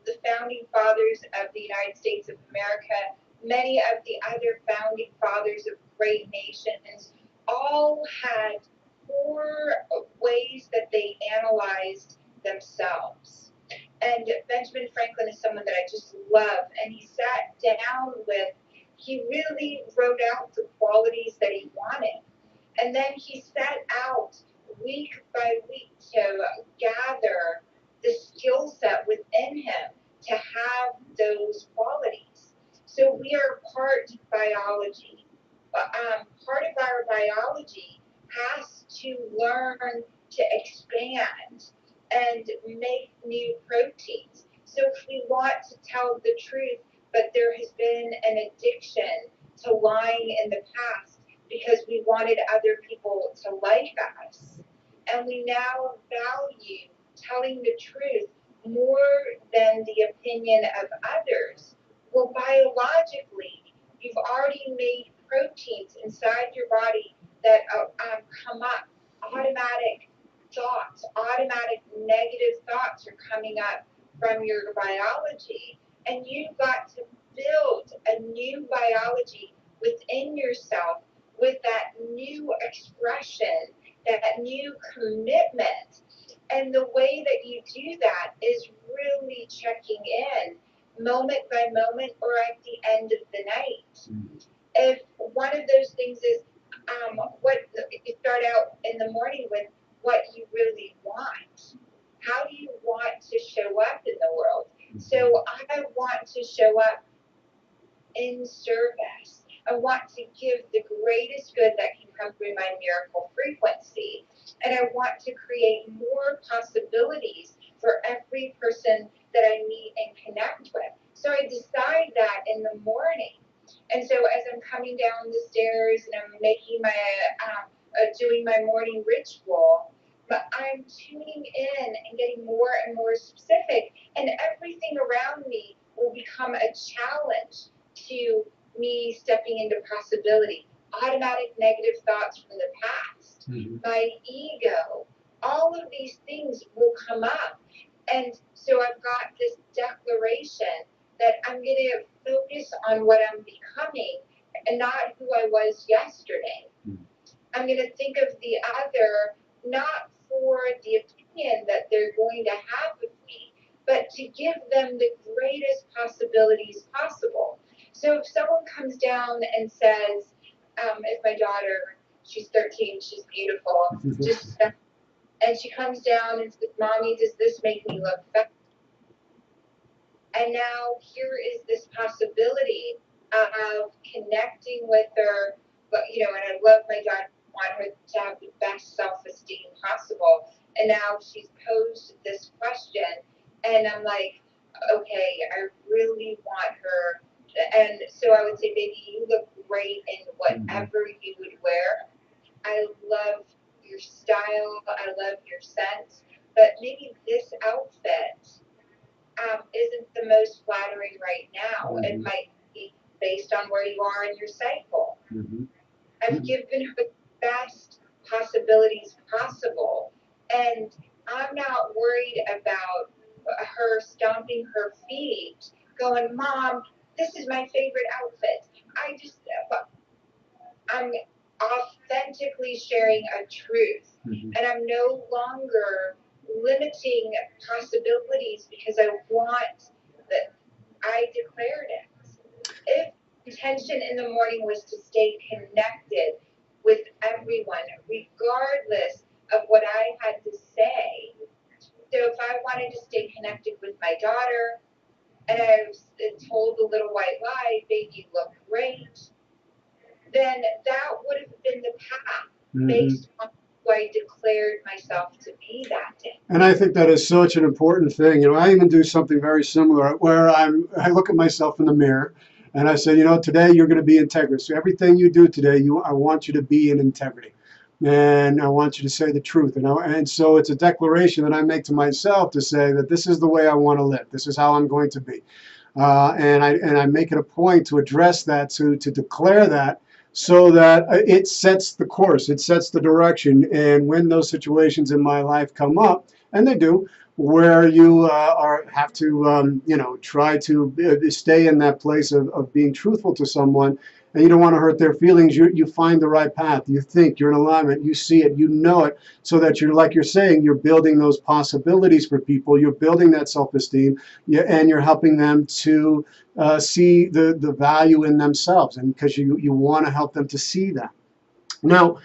The founding fathers of the United States of America, many of the other founding fathers of great nations, all had 4 ways that they analyzed themselves. And Benjamin Franklin is someone that I just love. And he sat down with he really wrote out the qualities that he wanted. And then he set out week by week to gather the skill set within him to have those qualities. So we are part biology. Part of our biology has to learn to expand and make new proteins. So if we want to tell the truth, but there has been an addiction to lying in the past because we wanted other people to like us, and we now value telling the truth more than the opinion of others. Well, biologically, you've already made proteins inside your body that come up. Automatic thoughts, automatic negative thoughts are coming up from your biology, and you've got to build a new biology within yourself with that new expression, that new commitment. And the way that you do that is really checking in moment by moment or at the end of the night. If one of those things is what you start out in the morning with, what you really want. How do you want to show up in the world? So I want to show up in service. I want to give the greatest good that can come through my miracle frequency. And I want to create more possibilities for every person that I meet and connect with. So I decide that in the morning. And so as I'm coming down the stairs and I'm making my, doing my morning ritual, but I'm tuning in and getting more and more specific, and everything around me will become a challenge to me stepping into possibility. Automatic negative thoughts from the past, my ego, all of these things will come up. And so I've got this declaration that I'm going to focus on what I'm becoming and not who I was yesterday. I'm going to think of the other not for the opinion that they're going to have of me, but to give them the greatest possibilities possible. So if someone comes down and says, if my daughter, she's 13, she's beautiful, just and she comes down and says, "Mommy, does this make me look better?" And now here is this possibility of connecting with her, but and I love my daughter, want her to have the best self-esteem possible. And now she's posed this question, and I'm like, okay, I really want her. And so I would say, baby, you look great in whatever you would wear. I love your style. I love your sense. But maybe this outfit isn't the most flattering right now. It might be based on where you are in your cycle. I've given her the best possibilities possible, and I'm not worried about her stomping her feet, going, "Mom, this is my favorite outfit." I'm authentically sharing a truth, and I'm no longer limiting possibilities because I want that. I declared it. If intention in the morning was to stay connected with everyone, regardless of what I had to say. So if I wanted to stay connected with my daughter, and I was told the little white lie, "Baby, you look great," then that would have been the path based on who I declared myself to be that day. And I think that is such an important thing. I even do something very similar where I look at myself in the mirror and I say, today you're going to be integrous. So everything you do today, I want you to be in integrity. And I want you to say the truth. And so it's a declaration that I make to myself to say that this is the way I want to live. This is how I'm going to be. And I make it a point to address that, to declare that, so that it sets the course, it sets the direction. And when those situations in my life come up, and they do, where you have to try to stay in that place of being truthful to someone, and you don't want to hurt their feelings, you find the right path. You think, you're in alignment, you see it, you know it, so that you're, like you're saying, you're building those possibilities for people, you're building that self-esteem, and you're helping them to see the value in themselves, and because you want to help them to see that. Now,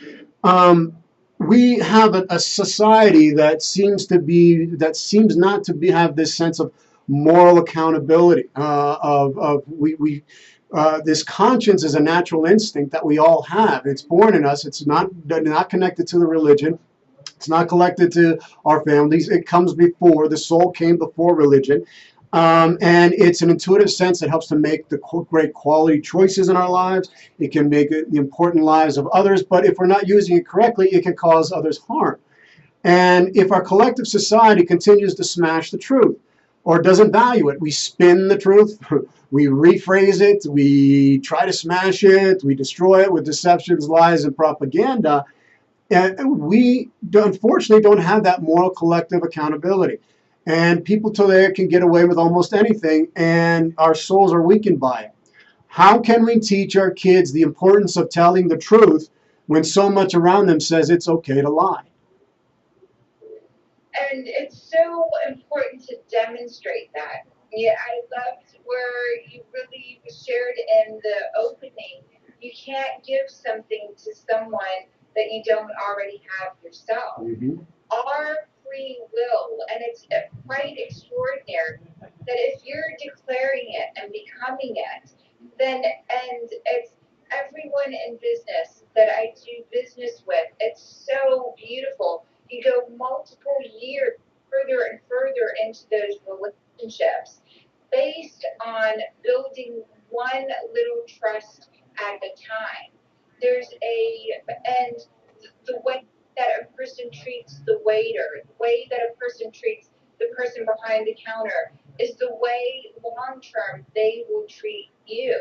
we have a society that seems not to be have this sense of moral accountability. Of this conscience is a natural instinct that we all have. It's born in us. It's not connected to the religion. It's not connected to our families. It comes before, the soul came before religion. And it's an intuitive sense that helps to make the great quality choices in our lives. It can make the important lives of others, but if we're not using it correctly, it can cause others harm. And if our collective society continues to smash the truth or doesn't value it, we spin the truth, we rephrase it, we try to smash it, we destroy it with deceptions, lies, and propaganda, and we unfortunately don't have that moral collective accountability. And people today can get away with almost anything, and our souls are weakened by it. How can we teach our kids the importance of telling the truth when so much around them says it's okay to lie? And it's so important to demonstrate that. Yeah, I loved where you really shared in the opening. You can't give something to someone that you don't already have yourself. Mm-hmm. Our free will, and it's quite extraordinary that if you're declaring it and becoming it, then, and it's everyone in business that I do business with, it's so beautiful. You go multiple years further and further into those relationships based on building one little trust at a time. There's a, and the way that a person treats the waiter, the way that a person treats the person behind the counter is the way long term they will treat you.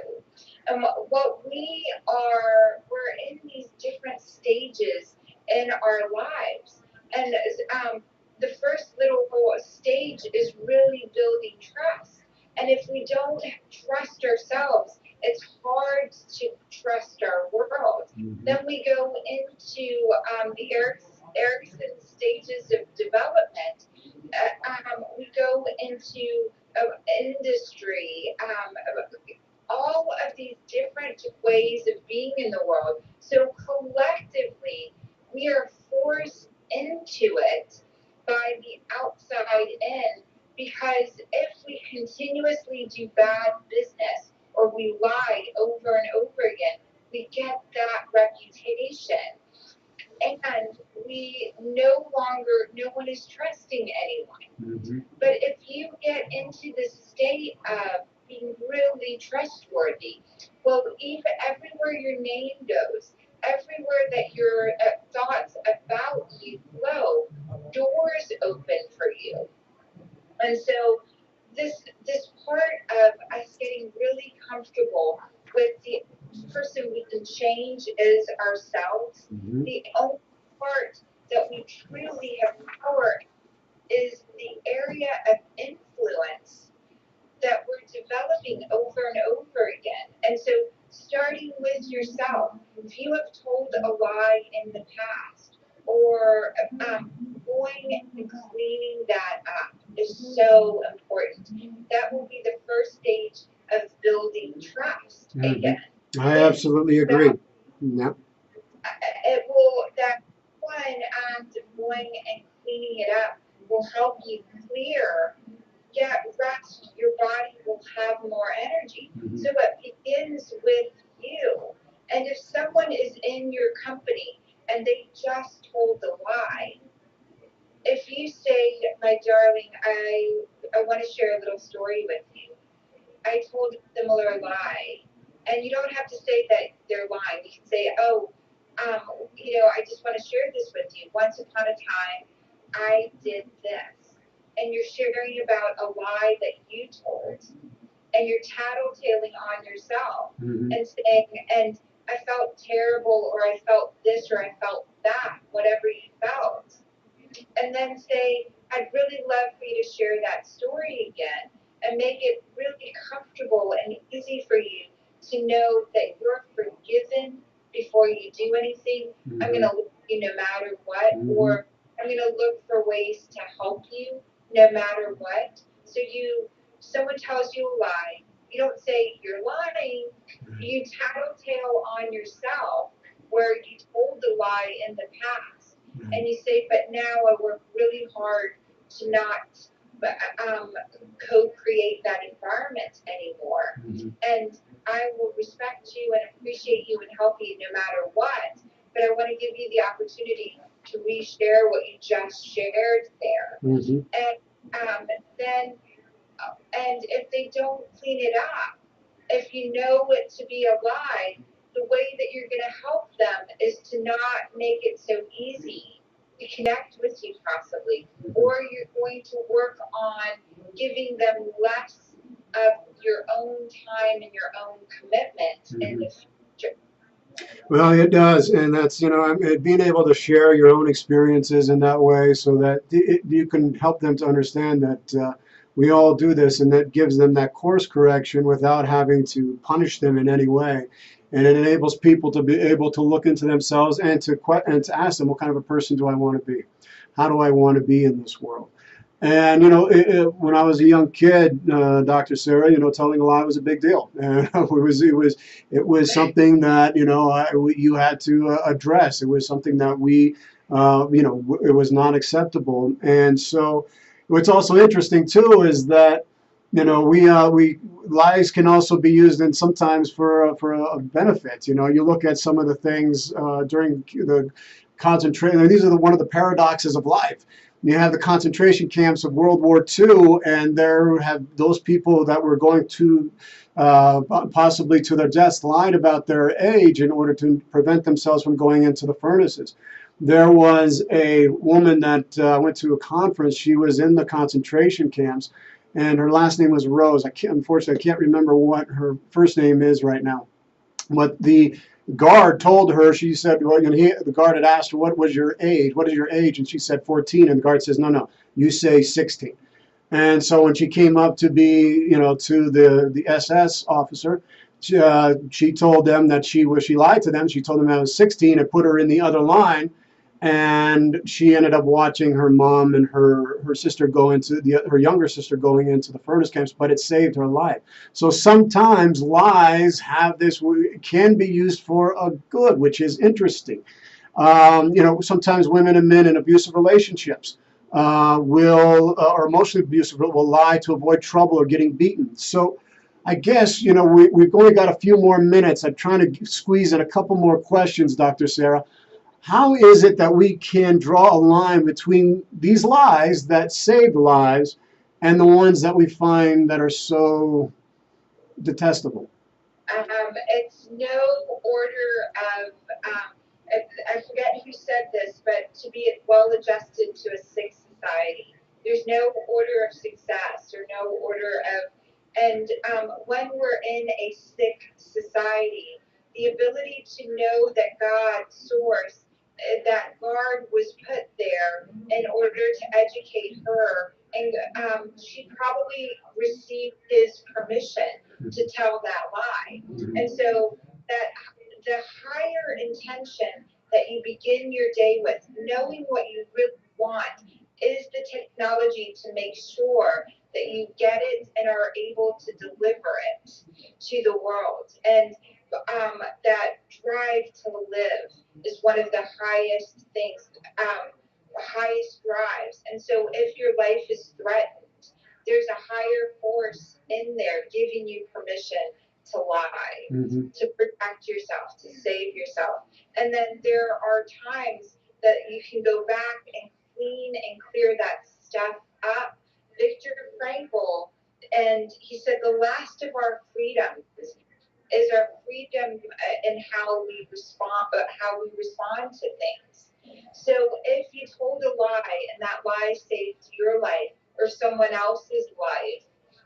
And what we are, we're in these different stages in our lives. And the first little stage is really building trust. And if we don't trust ourselves, it's hard to trust our world. Mm-hmm. Then we go into the Erickson stages of development. We go into industry, all of these different ways of being in the world. So collectively, we are forced into it by the outside in because if we continuously do bad business or we lie over and over again, we get that reputation and we no longer, no one is trusting anyone. Mm-hmm. But if you get into the state of being really trustworthy, well, even everywhere your name goes, everywhere that your thoughts about you flow, doors open for you. And so this part of us getting really comfortable with the person we can change is ourselves. Mm-hmm. The only part that we truly have power is the area of influence that we're developing over and over again. And so, starting with yourself, if you have told a lie in the past, or going and cleaning that up is so important. That will be the first stage of building trust Mm-hmm. again. I If absolutely agree. that Yeah. it will that one act of going and cleaning it up will help you clear, get rest, your body will have more energy. Mm-hmm. So it begins with you. And if someone is in your company and they just told a lie, if you say, my darling, I want to share a little story with you. I told a similar lie. And you don't have to say that they're lying. You can say, oh, I just want to share this with you. Once upon a time, I did this. And you're sharing about a lie that you told. And you're tattletaling on yourself Mm-hmm. and saying, and I felt terrible, or I felt this, or I felt that, whatever you felt. And then say, I'd really love for you to share that story again and make it really comfortable and easy for you to know that you're forgiven before you do anything. I'm going to love you no matter what, or I'm going to look for ways to help you no matter what. So someone tells you a lie, you don't say you're lying. You tattletale on yourself where you told the lie in the past, and you say, but now I work really hard to not um, co-create that environment anymore. And I will respect you and appreciate you and help you no matter what. But I want to give you the opportunity to reshare what you just shared there. And then, and if they don't clean it up, if you know it to be a lie, the way that you're going to help them is to not make it so easy to connect with you, possibly, or you're going to work on giving them less of your own time and your own commitment in the future. Well, it does, and that's being able to share your own experiences in that way, so that you can help them to understand that we all do this, and that gives them that course correction without having to punish them in any way, and it enables people to be able to look into themselves and to ask them, what kind of a person do I want to be? How do I want to be in this world? And when I was a young kid, Dr. Sarah, telling a lie was a big deal, and it was something that you had to address. It was something that it was not acceptable. And so, what's also interesting too is that we lies can also be used and sometimes for a benefit. You look at some of the things during the concentration. These are one of the paradoxes of life. You have the concentration camps of World War II, and there have those people that were going to possibly to their deaths lied about their age in order to prevent themselves from going into the furnaces. There was a woman that went to a conference. She was in the concentration camps, and her last name was Rose. Unfortunately, I can't remember what her first name is right now. But the guard told her, she said, well, the guard had asked her, what was your age? What is your age? And she said 14. And the guard says, no, you say 16. And so when she came up to be, to the SS officer, she told them that she lied to them. She told them I was 16 and put her in the other line. And she ended up watching her mom and her sister go into her younger sister going into the furnace camps, but it saved her life. So sometimes lies can be used for a good, which is interesting. Sometimes women and men in abusive relationships or emotionally abusive will lie to avoid trouble or getting beaten. So I guess, we've only got a few more minutes. I'm trying to squeeze in a couple more questions, Dr. Sarah. How is it that we can draw a line between these lies that save lives and the ones that we find that are so detestable? It's no order of, I forget who said this, but to be well adjusted to a sick society. There's no order of success or no order of, and when we're in a sick society, the ability to know that God, source, that guard was put there in order to educate her, and she probably received his permission to tell that lie. And so that the higher intention that you begin your day with, knowing what you really want, is the technology to make sure that you get it and are able to deliver it to the world. And that drive to live is one of the highest things, highest drives. And so if your life is threatened, there's a higher force in there giving you permission to lie, to protect yourself, to save yourself. And then there are times that you can go back and clean and clear that stuff up. Viktor Frankl, and he said the last of our freedoms is our freedom in how we respond to things. So if you told a lie and that lie saved your life or someone else's life,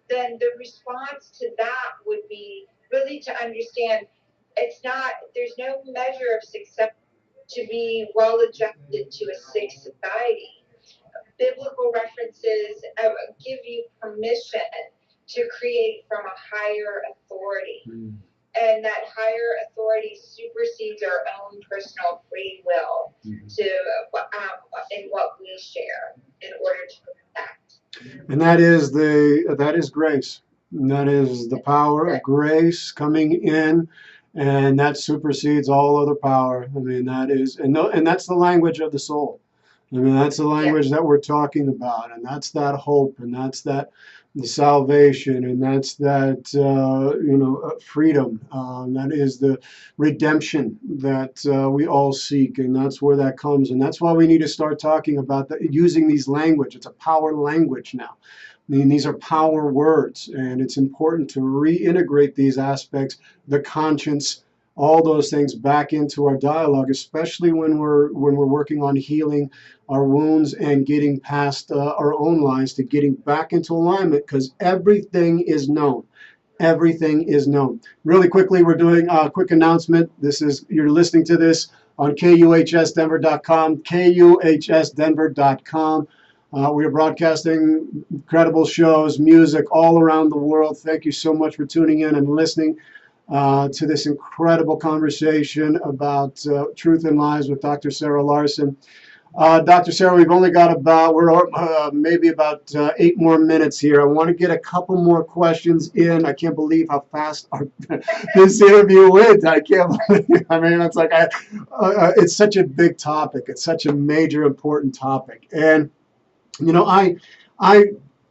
then the response to that would be really to understand there's no measure of success to be well adjusted to a sick society. Biblical references give you permission to create from a higher authority. and that higher authority supersedes our own personal free will to in what we share in order to protect. And that is grace. And that is the power of grace coming in, and that supersedes all other power. I mean, that is, and no, and that's the language of the soul. I mean, that's the Yeah. language that we're talking about, and that's that hope, and that's that the salvation, and that's that freedom. That is the redemption that we all seek, and that's where that comes, and that's why we need to start talking about that, using these language. It's a power language now. I mean, these are power words, and it's important to reintegrate these aspects, the conscience, all those things back into our dialogue, especially when we're working on healing our wounds and getting past our own lives to getting back into alignment, because everything is known. Everything is known. Really quickly, we're doing a quick announcement. You're listening to this on KUHSdenver.com, KUHSdenver.com. We are broadcasting incredible shows, music all around the world. Thank you so much for tuning in and listening to this incredible conversation about truth and lies with Dr. Sarah Larsen. Dr. Sarah, we've only got maybe about 8 more minutes here. I want to get a couple more questions in. I can't believe how fast this interview went. I can't believe. I mean, it's like it's such a big topic. It's such a major, important topic, and I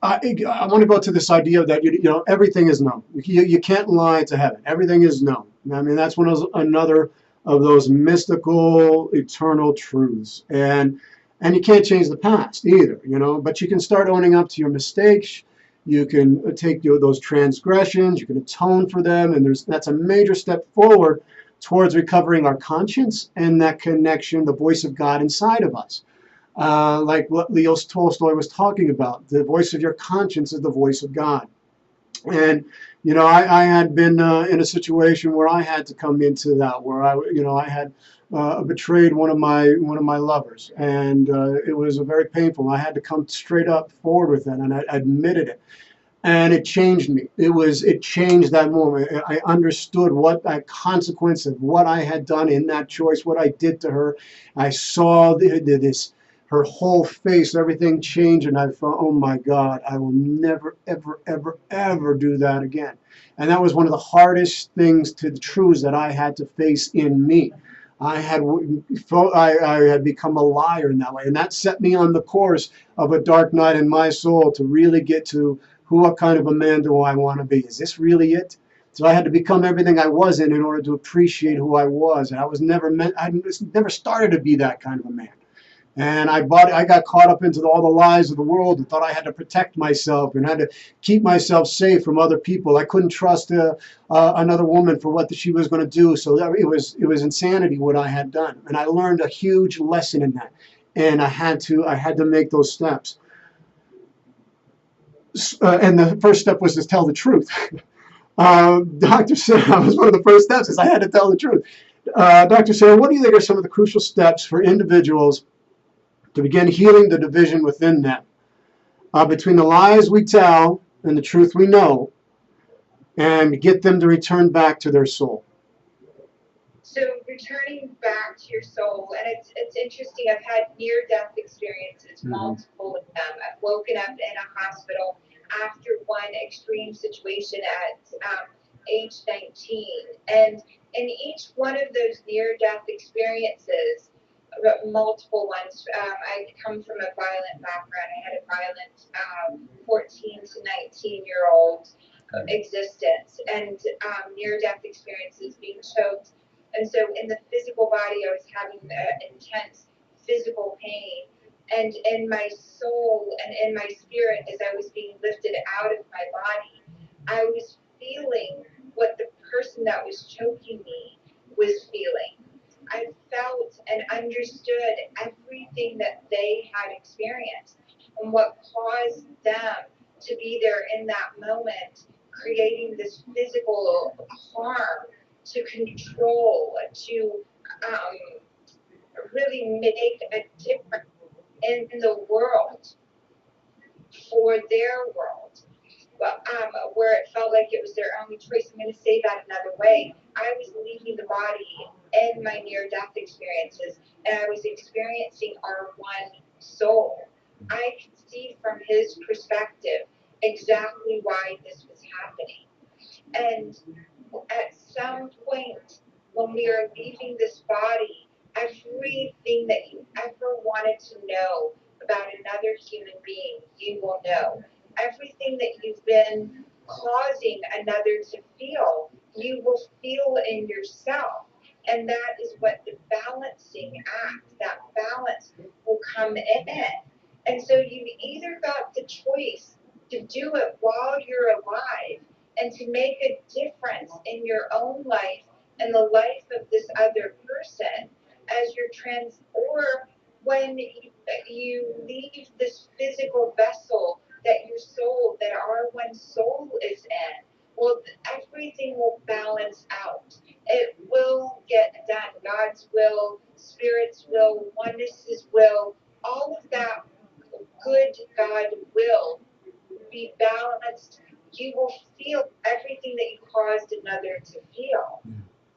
want to go to this idea that everything is known. You can't lie to heaven. Everything is known. I mean, that's another of those mystical, eternal truths, and you can't change the past either. But you can start owning up to your mistakes. You can take those transgressions. You can atone for them, and that's a major step forward towards recovering our conscience and that connection, the voice of God inside of us. Like what Leo Tolstoy was talking about, the voice of your conscience is the voice of God. And I had been in a situation where I had to come into that, where I had betrayed one of my lovers, and it was very painful. I had to come straight up forward with it, and I admitted it. And it changed me. It changed that moment. I understood what that consequence of what I had done in that choice, what I did to her. I saw this, her whole face, everything changed, and I thought, oh my God, I will never, ever, ever, ever do that again. And that was one of the hardest things, to the truths that I had to face in me. I had become a liar in that way, and that set me on the course of a dark night in my soul to really get to what kind of a man do I want to be? Is this really it? So I had to become everything I wasn't in order to appreciate who I was. And I never started to be that kind of a man. And I got caught up into all the lies of the world and thought I had to protect myself and had to keep myself safe from other people. I couldn't trust another woman for what she was going to do. So it was insanity what I had done. And I learned a huge lesson in that. And I had to make those steps. And the first step was to tell the truth. Dr. Sarah, was one of the first steps, is I had to tell the truth. Dr. Sarah, what do you think are some of the crucial steps for individuals to begin healing the division within them between the lies we tell and the truth we know, and get them to return back to their soul? So returning back to your soul, and it's interesting. I've had near-death experiences, multiple of them. I've woken up in a hospital after one extreme situation at age 19, and in each one of those near-death experiences, multiple ones. I come from a violent background. I had a violent 14 to 19-year-old existence, and near-death experiences, being choked. And so in the physical body, I was having intense physical pain. And in my soul and in my spirit, as I was being lifted out of my body, I was feeling what the person that was choking me was feeling. I felt and understood everything that they had experienced and what caused them to be there in that moment, creating this physical harm to control, to really make a difference in the world for their world. well, where it felt like it was their only choice. I'm going to say that another way. I was leaving the body in my near death experiences, and I was experiencing our one soul. I could see from his perspective exactly why this was happening. And at some point, when we are leaving this body, everything that you ever wanted to know about another human being, you will know. Everything that you've been causing another to feel, you will feel in yourself. And that is what the balancing act, that balance will come in. And so you either got the choice to do it while you're alive and to make a difference in your own life and the life of this other person as you're or when you leave this physical vessel that your soul, that our one soul is in, well, everything will balance out. It will get done. God's will, Spirit's will, oneness's will, all of that good God will be balanced. You will feel everything that you caused another to feel.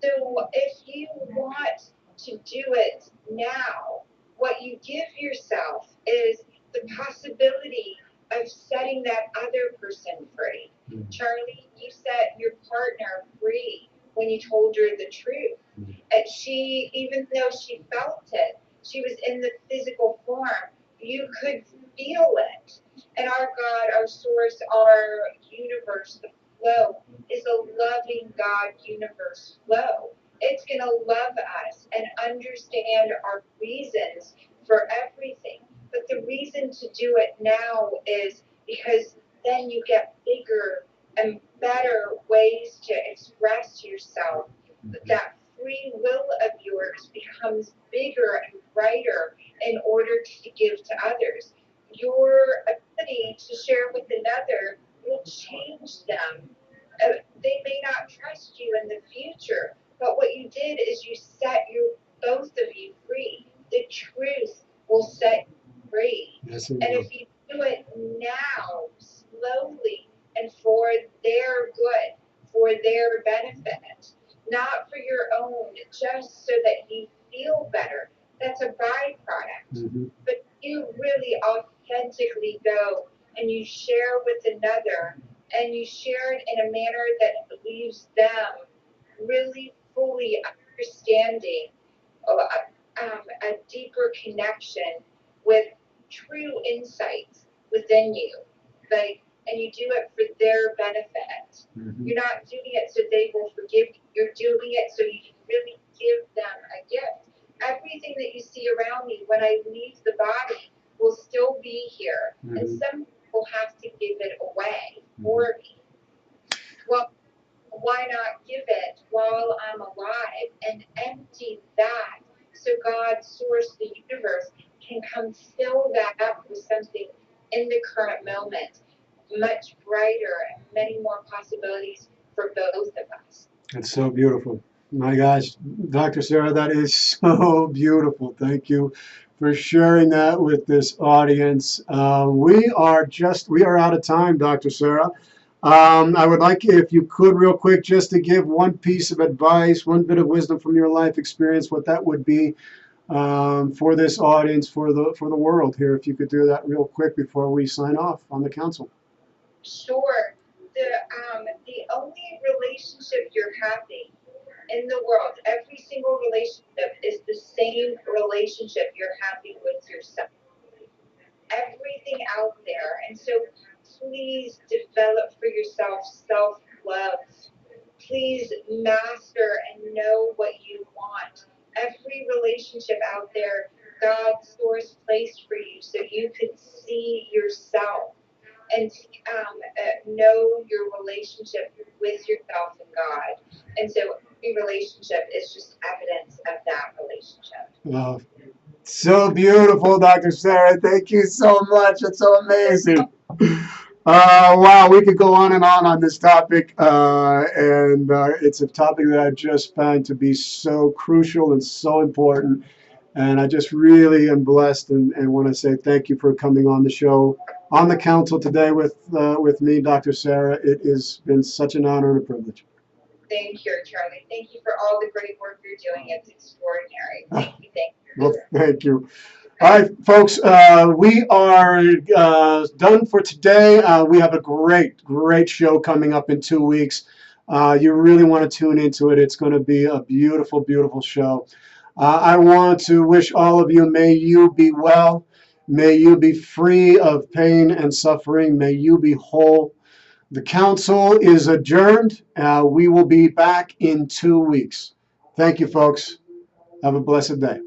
So if you want to do it now, what you give yourself is the possibility of setting that other person free. Charlie, you set your partner free when you told her the truth. And she, even though she felt it, she was in the physical form, you could feel it. And our God, our source, our universe, the flow is a loving God universe flow. It's going to love us and understand our reasons for everything. But the reason to do it now is because then you get bigger and better ways to express yourself. That free will of yours becomes bigger and brighter in order to give to others. Your ability to share with another will change them. They may not trust you in the future, but what you did is you set both of you free. The truth will set you free. Yes, and if you do it now, slowly, and for their good, for their benefit, not for your own, just so that you feel better, that's a byproduct. But you really authentically go and you share with another, and you share it in a manner that leaves them really fully understanding a deeper connection with true insights within you. Like, and you do it for their benefit. You're not doing it so they will forgive you. You're doing it so you can really give them a gift. Everything that you see around me when I leave the body will still be here. And some people have to give it away for me. Well, why not give it while I'm alive and empty that so God, source, the universe, can come fill that up with something in the current moment, much brighter and many more possibilities for both of us. That's so beautiful. My gosh, Dr. Sarah, that is so beautiful. Thank you for sharing that with this audience. We are out of time, Dr. Sarah. I would like, if you could, real quick, just to give one piece of advice, one bit of wisdom from your life experience, what that would be for this audience, for the world here. If you could do that real quick before we sign off on the council. Sure. The only relationship you're having in the world, every single relationship is the same relationship you're having with yourself. Everything out there. And so please develop for yourself self-love. Please master and know what you want. Every relationship out there, God's source placed for you so you could see yourself and know your relationship with yourself and God. And so every relationship is just evidence of that relationship. Oh, so beautiful, Dr. Sarah. Thank you so much. It's so amazing. Wow, we could go on this topic, and it's a topic that I just find to be so crucial and so important. And I just really am blessed and want to say thank you for coming on the show. on the council today with me, Dr. Sarah. It has been such an honor and a privilege. Same here, Charlie. Thank you for all the great work you're doing. It's extraordinary. Thank you. Thank you. Well, thank you. All right, folks, we are done for today. We have a great show coming up in 2 weeks. You really want to tune into it. It's going to be a beautiful show. I want to wish all of you, may you be well. May you be free of pain and suffering. May you be whole. The council is adjourned. We will be back in 2 weeks. Thank you, folks. Have a blessed day.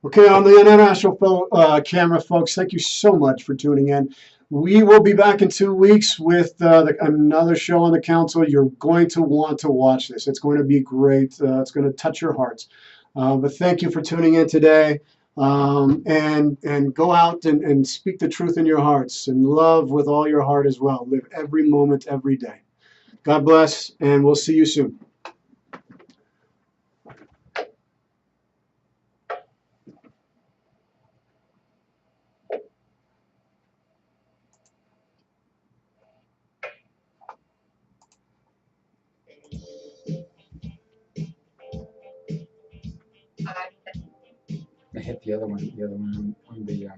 Okay, on the international camera, folks, thank you so much for tuning in. We will be back in 2 weeks with another show on the council. You're going to want to watch this. It's going to be great. It's going to touch your hearts. But thank you for tuning in today. And go out and speak the truth in your hearts and love with all your heart as well. Live every moment, every day. God bless, and we'll see you soon. I hit the other one on the